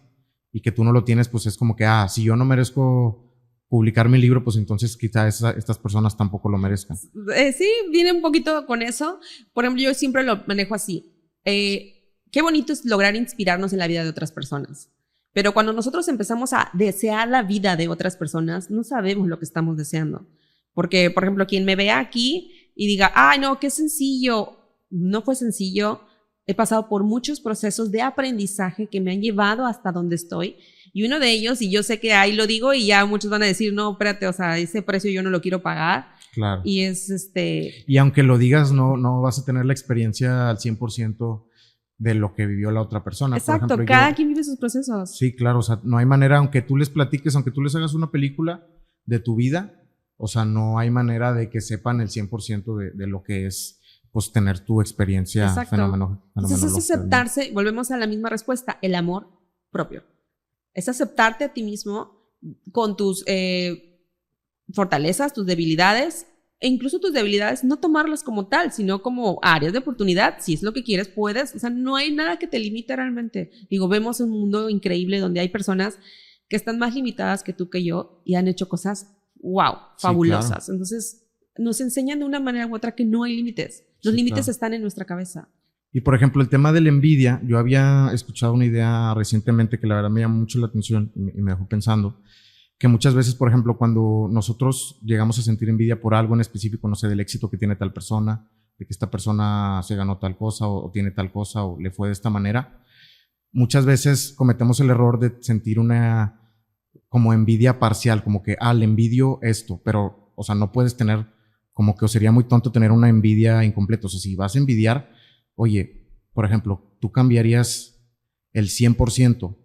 y que tú no lo tienes, pues es como que, si yo no merezco publicar mi libro, pues entonces quizá estas personas tampoco lo merezcan. Sí, viene un poquito con eso. Por ejemplo, yo siempre lo manejo así. Qué bonito es lograr inspirarnos en la vida de otras personas. Pero cuando nosotros empezamos a desear la vida de otras personas, no sabemos lo que estamos deseando. Porque, por ejemplo, quien me vea aquí y diga, ay, no, qué sencillo. No fue sencillo. He pasado por muchos procesos de aprendizaje que me han llevado hasta donde estoy. Y uno de ellos, y yo sé que ahí lo digo y ya muchos van a decir, no, espérate, o sea, ese precio yo no lo quiero pagar. Claro. Y es Y aunque lo digas, no vas a tener la experiencia al 100% de lo que vivió la otra persona. Exacto, por ejemplo, cada quien vive sus procesos. Sí, claro, o sea, no hay manera, aunque tú les platiques, aunque tú les hagas una película de tu vida, o sea, no hay manera de que sepan el 100% de lo que es, pues, tener tu experiencia fenomenológica. Entonces es aceptarse, volvemos a la misma respuesta, el amor propio. Es aceptarte a ti mismo con tus fortalezas, tus debilidades, e incluso tus debilidades no tomarlas como tal, sino como áreas de oportunidad. Si es lo que quieres, puedes. O sea, no hay nada que te limite realmente. Digo, vemos un mundo increíble donde hay personas que están más limitadas que tú, que yo, y han hecho cosas, wow, fabulosas. Sí, claro. Entonces, nos enseñan de una manera u otra que no hay límites. Los límites están en nuestra cabeza. Y, por ejemplo, el tema de la envidia, yo había escuchado una idea recientemente que la verdad me llamó mucho la atención y me dejó pensando, que muchas veces, por ejemplo, cuando nosotros llegamos a sentir envidia por algo en específico, no sé, del éxito que tiene tal persona, de que esta persona se ganó tal cosa o tiene tal cosa o le fue de esta manera. Muchas veces cometemos el error de sentir una como envidia parcial, como que, le envidio esto, pero, o sea, no puedes tener, como que o sería muy tonto tener una envidia incompleta. O sea, si vas a envidiar, oye, por ejemplo, tú cambiarías el 100%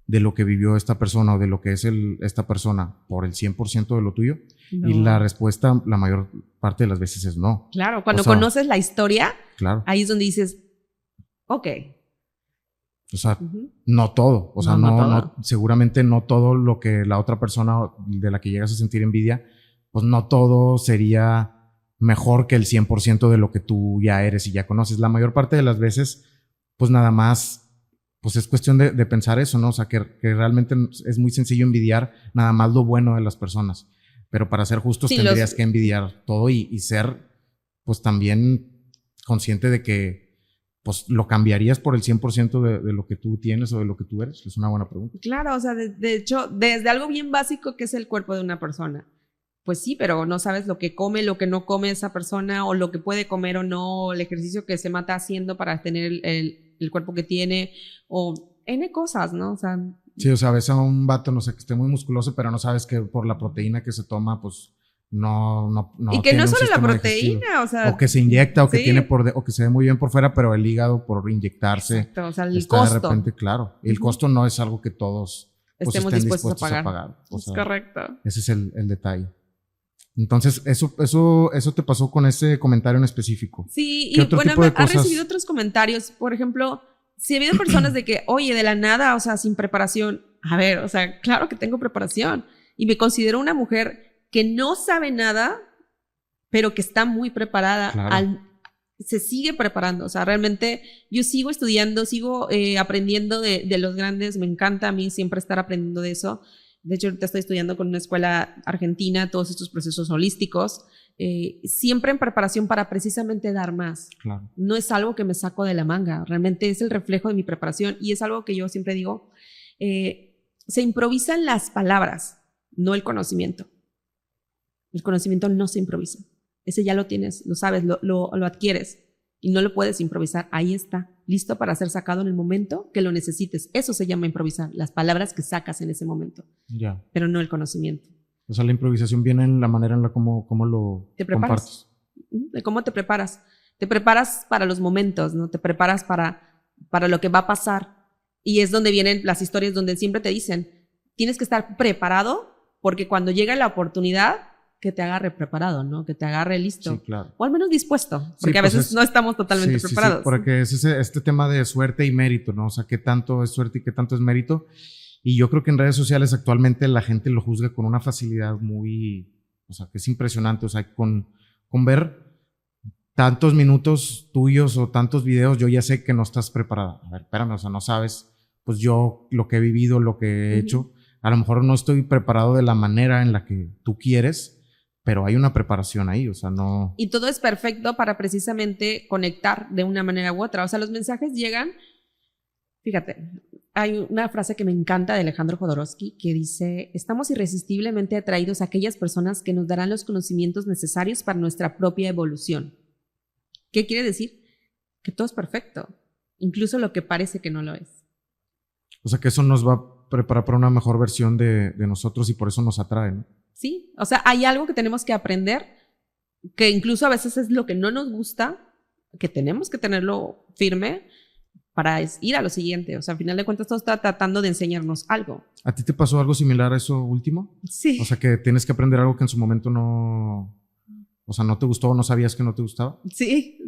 de lo que vivió esta persona o de lo que es esta persona por el 100% de lo tuyo. No. Y la respuesta la mayor parte de las veces es no. Claro, cuando conoces la historia, claro, ahí es donde dices, ok. O sea, no todo. O sea, no, seguramente no todo lo que la otra persona de la que llegas a sentir envidia, pues no todo sería mejor que el 100% de lo que tú ya eres y ya conoces. La mayor parte de las veces, pues nada más, pues es cuestión de pensar eso, ¿no? O sea, que realmente es muy sencillo envidiar nada más lo bueno de las personas. Pero para ser justos tendrías que envidiar todo y ser, pues también consciente de que pues lo cambiarías por el 100% de lo que tú tienes o de lo que tú eres. Es una buena pregunta. Claro, o sea, de hecho, desde algo bien básico que es el cuerpo de una persona. Pues sí, pero no sabes lo que come, lo que no come esa persona, o lo que puede comer o no, el ejercicio que se mata haciendo para tener el cuerpo que tiene, o N cosas, ¿no? O sea... Sí, o sea, ves a un vato, no sé, que esté muy musculoso, pero no sabes que por la proteína que se toma, pues no y que no solo la proteína, o sea, o que se inyecta o que tiene o que se ve muy bien por fuera, pero el hígado por inyectarse. Exacto, o sea, el costo. De repente, claro. Y el costo no es algo que todos pues, estén dispuestos a pagar. O sea, es correcto. Ese es el detalle. Entonces, eso te pasó con ese comentario en específico. Sí, y bueno, ha recibido otros comentarios. Por ejemplo, si ha habido personas de que, oye, de la nada, o sea, sin preparación. A ver, o sea, claro que tengo preparación. Y me considero una mujer que no sabe nada, pero que está muy preparada, claro. Se sigue preparando. O sea, realmente yo sigo estudiando, sigo aprendiendo de los grandes. Me encanta a mí siempre estar aprendiendo de eso. De hecho, ahorita estoy estudiando con una escuela argentina todos estos procesos holísticos, siempre en preparación para precisamente dar más. Claro. No es algo que me saco de la manga, realmente es el reflejo de mi preparación y es algo que yo siempre digo, se improvisan las palabras, no el conocimiento. El conocimiento no se improvisa. Ese ya lo tienes, lo sabes, lo adquieres y no lo puedes improvisar. Ahí está, listo para ser sacado en el momento que lo necesites. Eso se llama improvisar, las palabras que sacas en ese momento. Ya. Pero no el conocimiento. O sea, la improvisación viene en la manera en la cómo lo compartes. De cómo te preparas. Te preparas para los momentos, ¿no? Te preparas para lo que va a pasar. Y es donde vienen las historias donde siempre te dicen, tienes que estar preparado porque cuando llega la oportunidad, que te agarre preparado, ¿no? Que te agarre listo. Sí, claro. O al menos dispuesto, porque a veces no estamos totalmente preparados. Sí, porque es este tema de suerte y mérito, ¿no? O sea, qué tanto es suerte y qué tanto es mérito. Y yo creo que en redes sociales actualmente la gente lo juzga con una facilidad muy, o sea, que es impresionante. O sea, con ver tantos minutos tuyos o tantos videos, yo ya sé que no estás preparada. A ver, espérame, o sea, no sabes, pues yo lo que he vivido, lo que he hecho, a lo mejor no estoy preparado de la manera en la que tú quieres, pero hay una preparación ahí, o sea, no... Y todo es perfecto para precisamente conectar de una manera u otra. O sea, los mensajes llegan... Fíjate, hay una frase que me encanta de Alejandro Jodorowsky que dice, estamos irresistiblemente atraídos a aquellas personas que nos darán los conocimientos necesarios para nuestra propia evolución. ¿Qué quiere decir? Que todo es perfecto, incluso lo que parece que no lo es. O sea, que eso nos va a preparar para una mejor versión de nosotros y por eso nos atrae, ¿no? Sí, o sea, hay algo que tenemos que aprender, que incluso a veces es lo que no nos gusta, que tenemos que tenerlo firme para ir a lo siguiente. O sea, al final de cuentas, todo está tratando de enseñarnos algo. ¿A ti te pasó algo similar a eso último? Sí. O sea, que tienes que aprender algo que en su momento no... O sea, ¿no te gustó o no sabías que no te gustaba? Sí,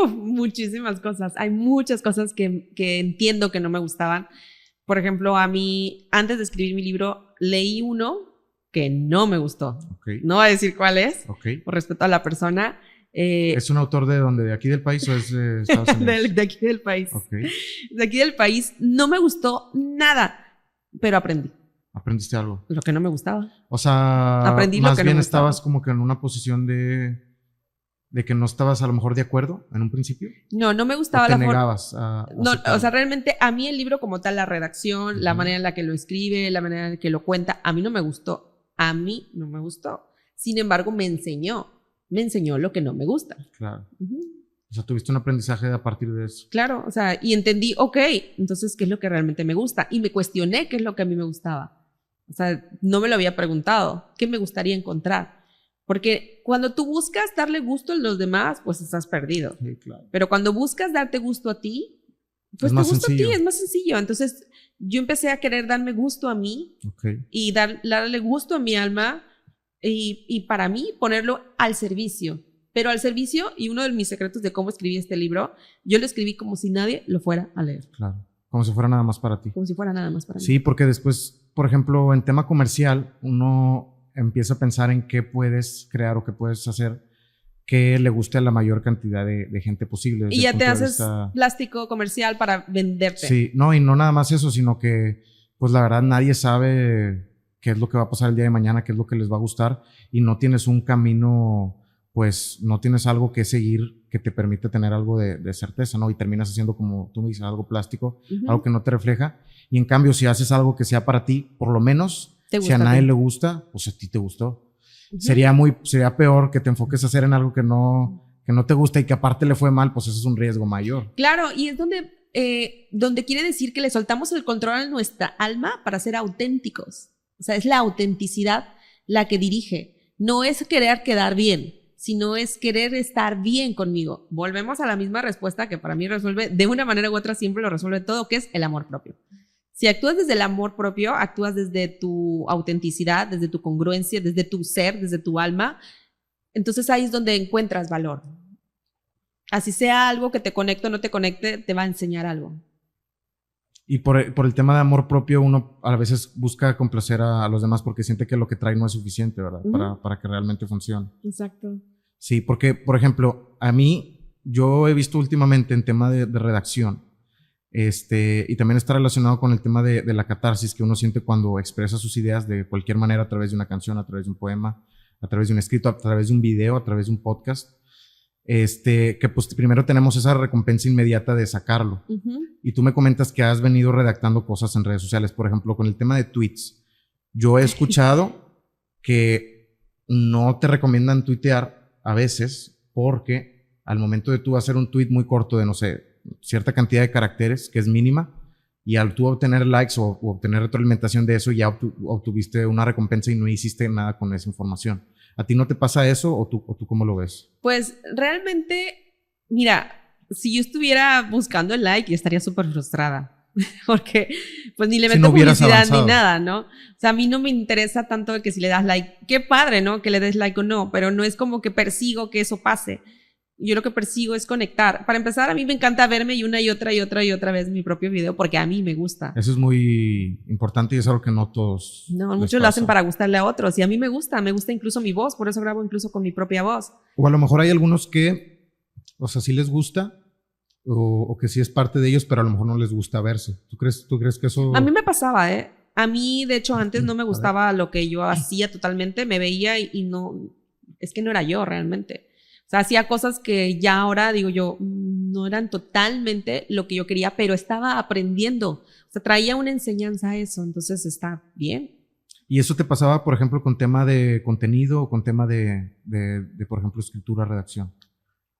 muchísimas cosas. Hay muchas cosas que entiendo que no me gustaban. Por ejemplo, a mí, antes de escribir mi libro, leí uno que no me gustó. Okay. No voy a decir cuál es, okay, por respeto a la persona. ¿Es un autor de dónde? ¿De aquí del país o es de Estados Unidos? de aquí del país. Okay. De aquí del país no me gustó nada, pero aprendí. ¿Aprendiste algo? Lo que no me gustaba. O sea, aprendí más lo que bien no me estabas gustaba. como que en una posición de que no estabas a lo mejor de acuerdo en un principio. No me gustaba la negabas no, o sea, realmente a mí el libro como tal, la redacción, la manera en la que lo escribe, la manera en la que lo cuenta, a mí no me gustó. A mí no me gustó. Sin embargo, me enseñó lo que no me gusta. Claro. O sea, tuviste un aprendizaje a partir de eso. Claro, o sea, y entendí, ok, entonces, ¿qué es lo que realmente me gusta? Y me cuestioné qué es lo que a mí me gustaba. O sea, no me lo había preguntado, ¿qué me gustaría encontrar? Porque cuando tú buscas darle gusto a los demás, pues estás perdido. Sí, claro. Pero cuando buscas darte gusto a ti, pues Es más te gusta sencillo. a ti, es más sencillo. Entonces, yo empecé a querer darme gusto a mí y darle gusto a mi alma y para mí ponerlo al servicio. Pero al servicio, y uno de mis secretos de cómo escribí este libro, yo lo escribí como si nadie lo fuera a leer. Claro, como si fuera nada más para ti. Como si fuera nada más para mí. Sí, porque después, por ejemplo, en tema comercial, uno empieza a pensar en qué puedes crear o qué puedes hacer que le guste a la mayor cantidad de gente posible. Y ya te haces plástico comercial para venderte. Sí, no, y no nada más eso, sino que, pues la verdad, nadie sabe qué es lo que va a pasar el día de mañana, qué es lo que les va a gustar, y no tienes un camino, pues no tienes algo que seguir que te permite tener algo de certeza, ¿no? Y terminas haciendo, como tú me dices, algo plástico, algo que no te refleja. Y en cambio, si haces algo que sea para ti, por lo menos, si a nadie le gusta, pues a ti te gustó. Sería peor que te enfoques a hacer en algo que no te gusta y que aparte le fue mal, pues eso es un riesgo mayor. Claro, y es donde quiere decir que le soltamos el control a nuestra alma para ser auténticos. O sea, es la autenticidad la que dirige. No es querer quedar bien, sino es querer estar bien conmigo. Volvemos a la misma respuesta que para mí resuelve, de una manera u otra siempre lo resuelve todo, que es el amor propio. Si actúas desde el amor propio, actúas desde tu autenticidad, desde tu congruencia, desde tu ser, desde tu alma, entonces ahí es donde encuentras valor. Así sea algo que te conecte o no te conecte, te va a enseñar algo. Y por el tema de amor propio, uno a veces busca complacer a los demás porque siente que lo que trae no es suficiente, ¿verdad? Para que realmente funcione. Exacto. Sí, porque, por ejemplo, yo he visto últimamente en tema de redacción, y también está relacionado con el tema de la catarsis que uno siente cuando expresa sus ideas de cualquier manera, a través de una canción, a través de un poema, a través de un escrito, a través de un video, a través de un podcast. Que pues primero tenemos esa recompensa inmediata de sacarlo. Y tú me comentas que has venido redactando cosas en redes sociales, por ejemplo, con el tema de tweets. Yo he escuchado que no te recomiendan tuitear a veces porque al momento de tú hacer un tweet muy corto de, no sé, cierta cantidad de caracteres, que es mínima, y al tú obtener likes o obtener retroalimentación de eso, ya obtuviste una recompensa y no hiciste nada con esa información. ¿A ti no te pasa eso o tú cómo lo ves? Pues realmente, mira, si yo estuviera buscando el like, yo estaría súper frustrada. Porque pues ni le meto publicidad ni nada, ¿no? O sea, a mí no me interesa tanto que si le das like, qué padre, ¿no? Que le des like o no, pero no es como que persigo que eso pase. Yo lo que persigo es conectar. Para empezar, a mí me encanta verme y otra vez mi propio video porque a mí me gusta. Eso es muy importante y es algo que no todos. No, muchos lo hacen para gustarle a otros y a mí me gusta incluso mi voz, por eso grabo incluso con mi propia voz. O a lo mejor hay algunos que, o sea, sí les gusta o que sí es parte de ellos, pero a lo mejor no les gusta verse. ¿Tú crees que eso? A mí me pasaba, ¿eh? A mí, de hecho, antes no me gustaba lo que yo hacía totalmente, me veía y no, es que no era yo realmente. O sea, hacía cosas que ya ahora, digo yo, no eran totalmente lo que yo quería, pero estaba aprendiendo. O sea, traía una enseñanza a eso, entonces está bien. ¿Y eso te pasaba, por ejemplo, con tema de contenido o con tema de por ejemplo, escritura, redacción?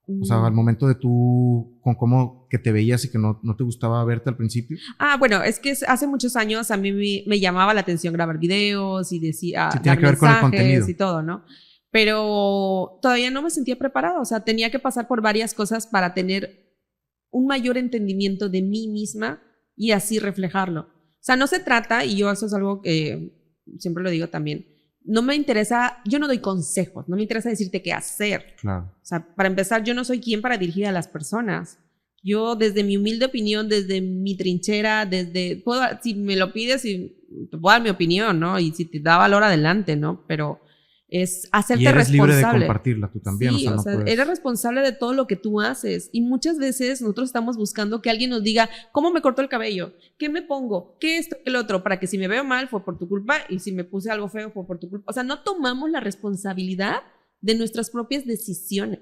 O sea, al momento de tú, con cómo que te veías y que no te gustaba verte al principio. Bueno, es que hace muchos años a mí me llamaba la atención grabar videos y decir, sí, tiene que ver con el contenido y todo, ¿no? Pero todavía no me sentía preparada, o sea, tenía que pasar por varias cosas para tener un mayor entendimiento de mí misma y así reflejarlo. O sea, no se trata, y yo eso es algo que siempre lo digo también, no me interesa, yo no doy consejos, no me interesa decirte qué hacer. Claro. O sea, para empezar, yo no soy quien para dirigir a las personas. Yo, desde mi humilde opinión, desde mi trinchera, si me lo pides, te puedo dar mi opinión, ¿no? Y si te da valor, adelante, ¿no? Pero es hacerte responsable. Y eres libre de compartirla tú también. Sí, o sea, eres responsable de todo lo que tú haces. Y muchas veces nosotros estamos buscando que alguien nos diga cómo me cortó el cabello, qué me pongo, qué esto, qué lo otro, para que si me veo mal fue por tu culpa y si me puse algo feo fue por tu culpa. O sea, no tomamos la responsabilidad de nuestras propias decisiones.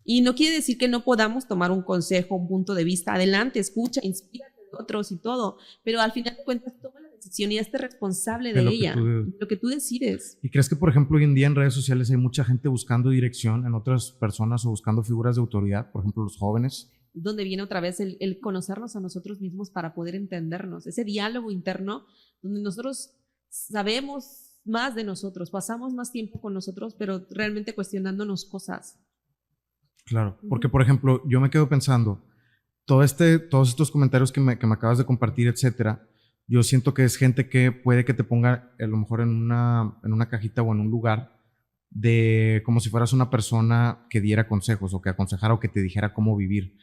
Y no quiere decir que no podamos tomar un consejo, un punto de vista. Adelante, escucha, inspírate de otros y todo. Pero al final de cuentas, toma la decisión. decisión y hazte responsable de ella, de lo que tú decides. ¿Y crees que, por ejemplo, hoy en día en redes sociales hay mucha gente buscando dirección en otras personas o buscando figuras de autoridad, por ejemplo, los jóvenes? Donde viene otra vez el conocernos a nosotros mismos para poder entendernos, ese diálogo interno donde nosotros sabemos más de nosotros, pasamos más tiempo con nosotros, pero realmente cuestionándonos cosas. Claro, porque por ejemplo, yo me quedo pensando, todos estos comentarios que me acabas de compartir, etcétera, yo siento que es gente que puede que te ponga a lo mejor en una cajita o en un lugar de como si fueras una persona que diera consejos o que aconsejara o que te dijera cómo vivir.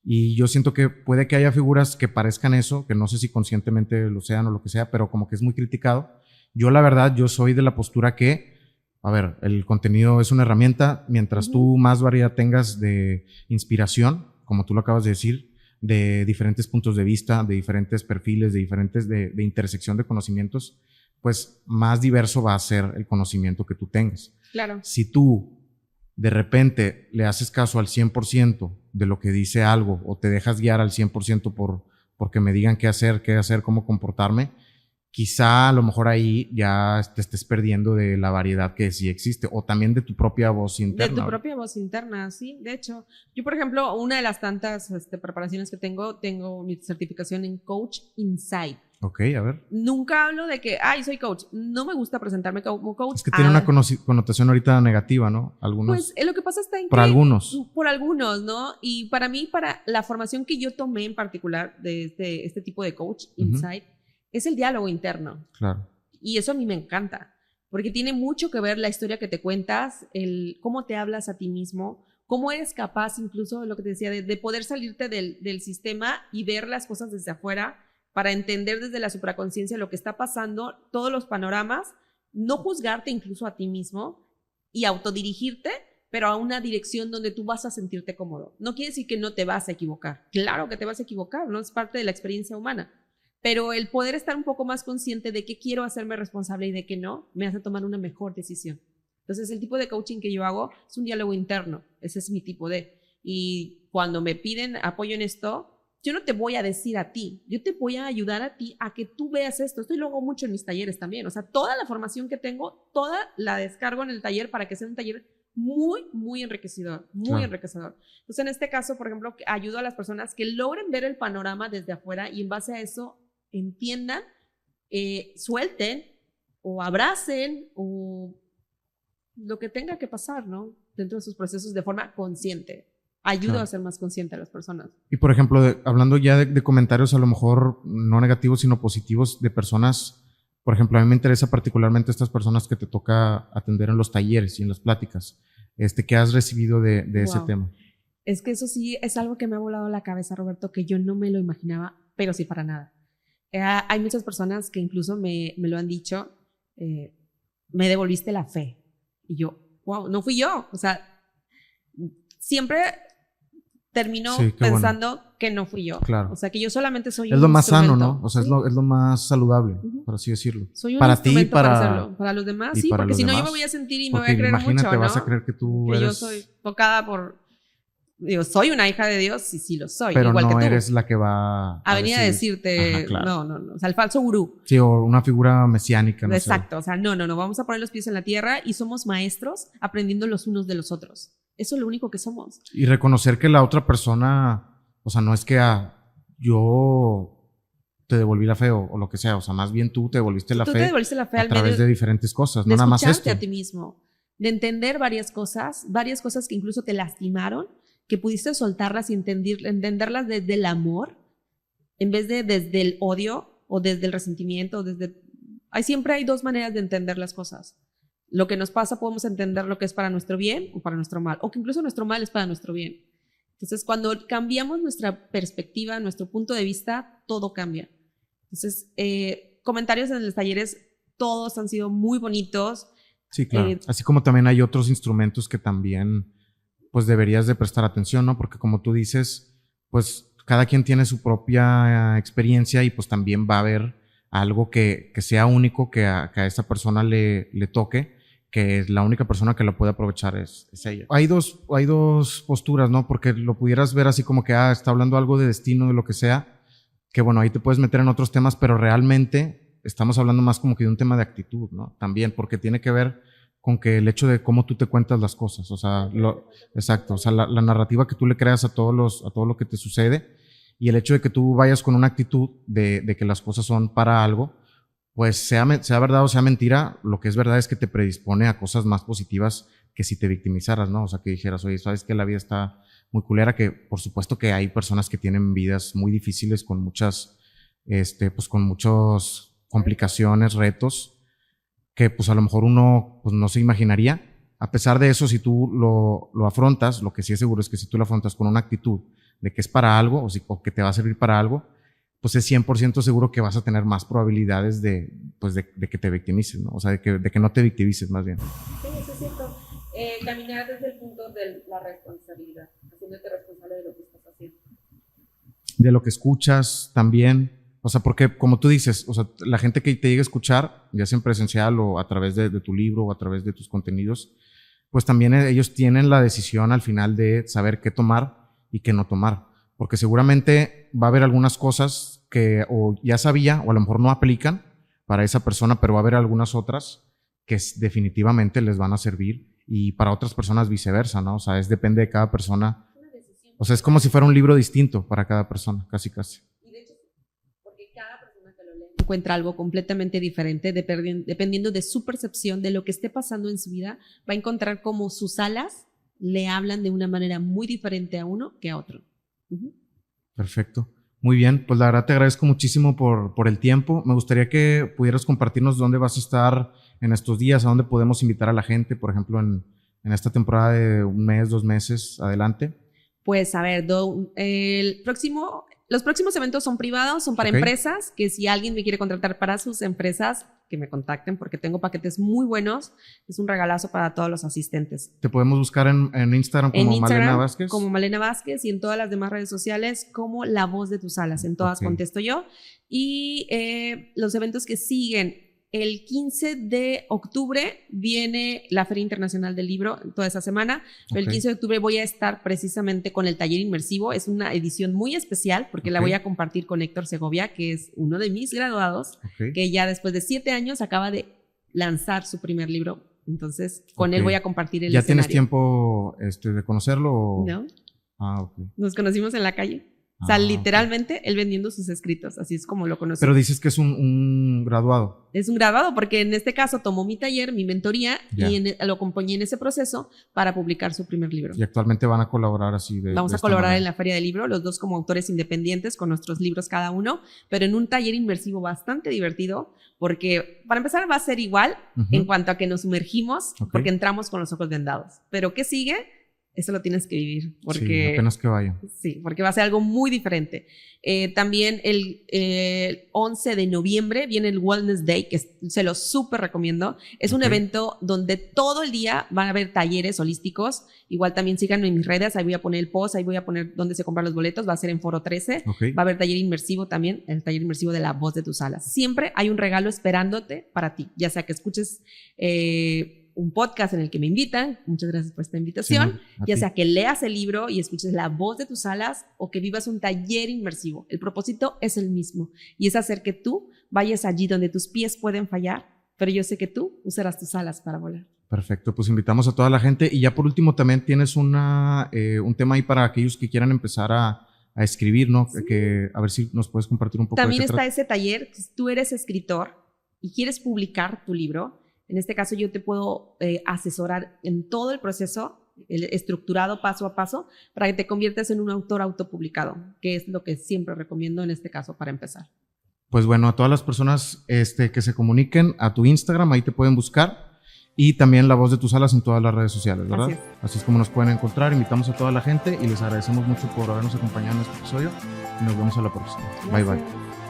Y yo siento que puede que haya figuras que parezcan eso, que no sé si conscientemente lo sean o lo que sea, pero como que es muy criticado. Yo la verdad, yo soy de la postura que, a ver, el contenido es una herramienta, mientras tú más variedad tengas de inspiración, como tú lo acabas de decir, de diferentes puntos de vista, de diferentes perfiles, de intersección de conocimientos, pues más diverso va a ser el conocimiento que tú tengas. Claro. Si tú de repente le haces caso al 100% de lo que dice algo o te dejas guiar al 100% porque me digan qué hacer, cómo comportarme, quizá a lo mejor ahí ya te estés perdiendo de la variedad que sí existe o también de tu propia voz interna. De tu propia voz interna, sí. De hecho, yo, por ejemplo, una de las tantas preparaciones que tengo mi certificación en Coach Inside. Ok, a ver. Nunca hablo de que, soy coach. No me gusta presentarme como coach. Es que tiene una connotación ahorita negativa, ¿no? Pues lo que pasa está en por algunos. Por algunos, ¿no? Y para mí, para la formación que yo tomé en particular de este tipo de Coach Inside, es el diálogo interno. Claro. Y eso a mí me encanta, porque tiene mucho que ver la historia que te cuentas, cómo te hablas a ti mismo, cómo eres capaz incluso, lo que te decía, de poder salirte del sistema y ver las cosas desde afuera para entender desde la supraconciencia lo que está pasando, todos los panoramas, no juzgarte incluso a ti mismo y autodirigirte, pero a una dirección donde tú vas a sentirte cómodo. No quiere decir que no te vas a equivocar. Claro que te vas a equivocar, ¿no? Es parte de la experiencia humana. Pero el poder estar un poco más consciente de qué quiero hacerme responsable y de qué no, me hace tomar una mejor decisión. Entonces, el tipo de coaching que yo hago es un diálogo interno. Ese es mi tipo de. Y cuando me piden apoyo en esto, yo no te voy a decir a ti, yo te voy a ayudar a ti a que tú veas esto. Esto lo hago mucho en mis talleres también. O sea, toda la formación que tengo, toda la descargo en el taller para que sea un taller muy, muy enriquecedor, muy enriquecedor. Entonces, en este caso, por ejemplo, ayudo a las personas que logren ver el panorama desde afuera y en base a eso entiendan, suelten o abracen o lo que tenga que pasar, ¿no? Dentro de sus procesos de forma consciente. Ayuda a ser más consciente a las personas. Y por ejemplo, hablando ya de comentarios a lo mejor no negativos, sino positivos de personas, por ejemplo, a mí me interesa particularmente estas personas que te toca atender en los talleres y en las pláticas, ¿qué has recibido de ese tema? Es que eso sí es algo que me ha volado la cabeza, Roberto, que yo no me lo imaginaba, pero sí para nada. Hay muchas personas que incluso me lo han dicho, me devolviste la fe. Y yo, wow, no fui yo. O sea, siempre termino pensando que no fui yo. Claro. O sea, que yo solamente soy un instrumento. Es lo más sano, ¿no? O sea, ¿sí? es lo más saludable, por así decirlo. Soy un para instrumento ti, para hacerlo. Para los demás, sí, porque si no yo me voy a sentir y me voy a creer mucho, ¿no? Imagínate, vas a creer que tú que eres... yo soy tocada por... Digo, soy una hija de Dios, sí lo soy, pero igual no que tú. eres la que va a venir a decirte, ajá, claro. no, o sea, el falso gurú. Sí, o una figura mesiánica, no Exacto, sé. O sea, no, vamos a poner los pies en la tierra y somos maestros aprendiendo los unos de los otros. Eso es lo único que somos. Y reconocer que la otra persona, o sea, no es que yo te devolví la fe o lo que sea, o sea, más bien tú te devolviste la fe a través de diferentes cosas, no nada más esto. De escucharte a ti mismo, de entender varias cosas que incluso te lastimaron, que pudiste soltarlas y entenderlas desde el amor, en vez de desde el odio o desde el resentimiento. Siempre hay dos maneras de entender las cosas. Lo que nos pasa podemos entender lo que es para nuestro bien o para nuestro mal, o que incluso nuestro mal es para nuestro bien. Entonces, cuando cambiamos nuestra perspectiva, nuestro punto de vista, todo cambia. Entonces, comentarios en los talleres, todos han sido muy bonitos. Sí, claro. Así como también hay otros instrumentos que también pues deberías de prestar atención, ¿no? Porque como tú dices, pues cada quien tiene su propia experiencia y pues también va a haber algo que sea único, que a esa persona le toque, que la única persona que lo puede aprovechar es ella. Hay dos posturas, ¿no? Porque lo pudieras ver así como que está hablando algo de destino, de lo que sea, que bueno, ahí te puedes meter en otros temas, pero realmente estamos hablando más como que de un tema de actitud, ¿no? También, porque tiene que ver con que el hecho de cómo tú te cuentas las cosas, o sea, exacto, o sea, la narrativa que tú le creas a todo lo que te sucede, y el hecho de que tú vayas con una actitud de que las cosas son para algo, pues sea verdad o sea mentira, lo que es verdad es que te predispone a cosas más positivas que si te victimizaras, ¿no? O sea, que dijeras, oye, sabes que la vida está muy culera, que por supuesto que hay personas que tienen vidas muy difíciles con muchas, pues con muchas complicaciones, retos, que pues a lo mejor uno pues no se imaginaría. A pesar de eso, si tú lo afrontas, lo que sí es seguro es que si tú lo afrontas con una actitud de que es para algo o que te va a servir para algo, pues es 100% seguro que vas a tener más probabilidades de que te victimices, ¿no? O sea, de que no te victimices más bien. Sí, eso es cierto. Caminar desde el punto de la responsabilidad, haciéndote responsable de lo que estás haciendo. De lo que escuchas también, o sea, porque como tú dices, o sea, la gente que te llega a escuchar, ya sea en presencial o a través de tu libro o a través de tus contenidos, pues también ellos tienen la decisión al final de saber qué tomar y qué no tomar, porque seguramente va a haber algunas cosas que o ya sabía o a lo mejor no aplican para esa persona, pero va a haber algunas otras que definitivamente les van a servir, y para otras personas viceversa, ¿no? O sea, depende de cada persona. O sea, es como si fuera un libro distinto para cada persona, casi. Y de hecho, porque cada persona que lo lee encuentra algo completamente diferente, dependiendo de su percepción de lo que esté pasando en su vida, va a encontrar cómo sus alas le hablan de una manera muy diferente a uno que a otro. Perfecto. Muy bien, pues la verdad te agradezco muchísimo por el tiempo. Me gustaría que pudieras compartirnos dónde vas a estar en estos días, a dónde podemos invitar a la gente, por ejemplo, en esta temporada de 1 mes, 2 meses, adelante. Pues a ver, los próximos eventos son privados, son para empresas, que si alguien me quiere contratar para sus empresas, que me contacten porque tengo paquetes muy buenos. Es un regalazo para todos los asistentes. ¿Te podemos buscar en Instagram como Malena Vázquez? Como Malena Vázquez, y en todas las demás redes sociales como La Voz de Tus Alas. En todas contesto yo. Y los eventos que siguen. El 15 de octubre viene la Feria Internacional del Libro toda esa semana. Pero el 15 de octubre voy a estar precisamente con el taller inmersivo. Es una edición muy especial porque la voy a compartir con Héctor Segovia, que es uno de mis graduados, que ya después de 7 años acaba de lanzar su primer libro. Entonces, con él voy a compartir el escenario. ¿Ya tienes tiempo de conocerlo? ¿O? No. Ah, ok. Nos conocimos en la calle. O sea, literalmente él vendiendo sus escritos, así es como lo conocí. Pero dices que es un graduado. Es un graduado porque en este caso tomó mi taller, mi mentoría, y lo acompañé en ese proceso para publicar su primer libro. Y actualmente van a colaborar así Vamos a colaborar en la Feria del Libro, los dos como autores independientes con nuestros libros cada uno, pero en un taller inmersivo bastante divertido, porque para empezar va a ser igual en cuanto a que nos sumergimos, porque entramos con los ojos vendados. Pero ¿qué sigue? Eso lo tienes que vivir. Porque, sí, apenas que vaya. Sí, porque va a ser algo muy diferente. También el 11 de noviembre viene el Wellness Day, que se lo súper recomiendo. Es un evento donde todo el día van a haber talleres holísticos. Igual también síganme en mis redes, ahí voy a poner el post, ahí voy a poner dónde se compran los boletos. Va a ser en Foro 13. Va a haber taller inmersivo también, el taller inmersivo de La Voz de Tus Alas. Siempre hay un regalo esperándote para ti, ya sea que escuches un podcast en el que me invitan, muchas gracias por esta invitación, ya sea que leas el libro y escuches La Voz de Tus Alas o que vivas un taller inmersivo. El propósito es el mismo y es hacer que tú vayas allí donde tus pies pueden fallar, pero yo sé que tú usarás tus alas para volar. Perfecto, pues invitamos a toda la gente. Y ya por último también tienes un tema ahí para aquellos que quieran empezar a escribir, ¿no? Sí. Que a ver si nos puedes compartir un poco. También está ese taller, si tú eres escritor y quieres publicar tu libro. En este caso yo te puedo asesorar en todo el proceso, estructurado paso a paso, para que te conviertas en un autor autopublicado, que es lo que siempre recomiendo en este caso para empezar. Pues bueno, a todas las personas que se comuniquen a tu Instagram, ahí te pueden buscar, y también La Voz de Tus Alas en todas las redes sociales, ¿verdad? Así es como nos pueden encontrar. Invitamos a toda la gente y les agradecemos mucho por habernos acompañado en este episodio y nos vemos a la próxima. Gracias. Bye, bye.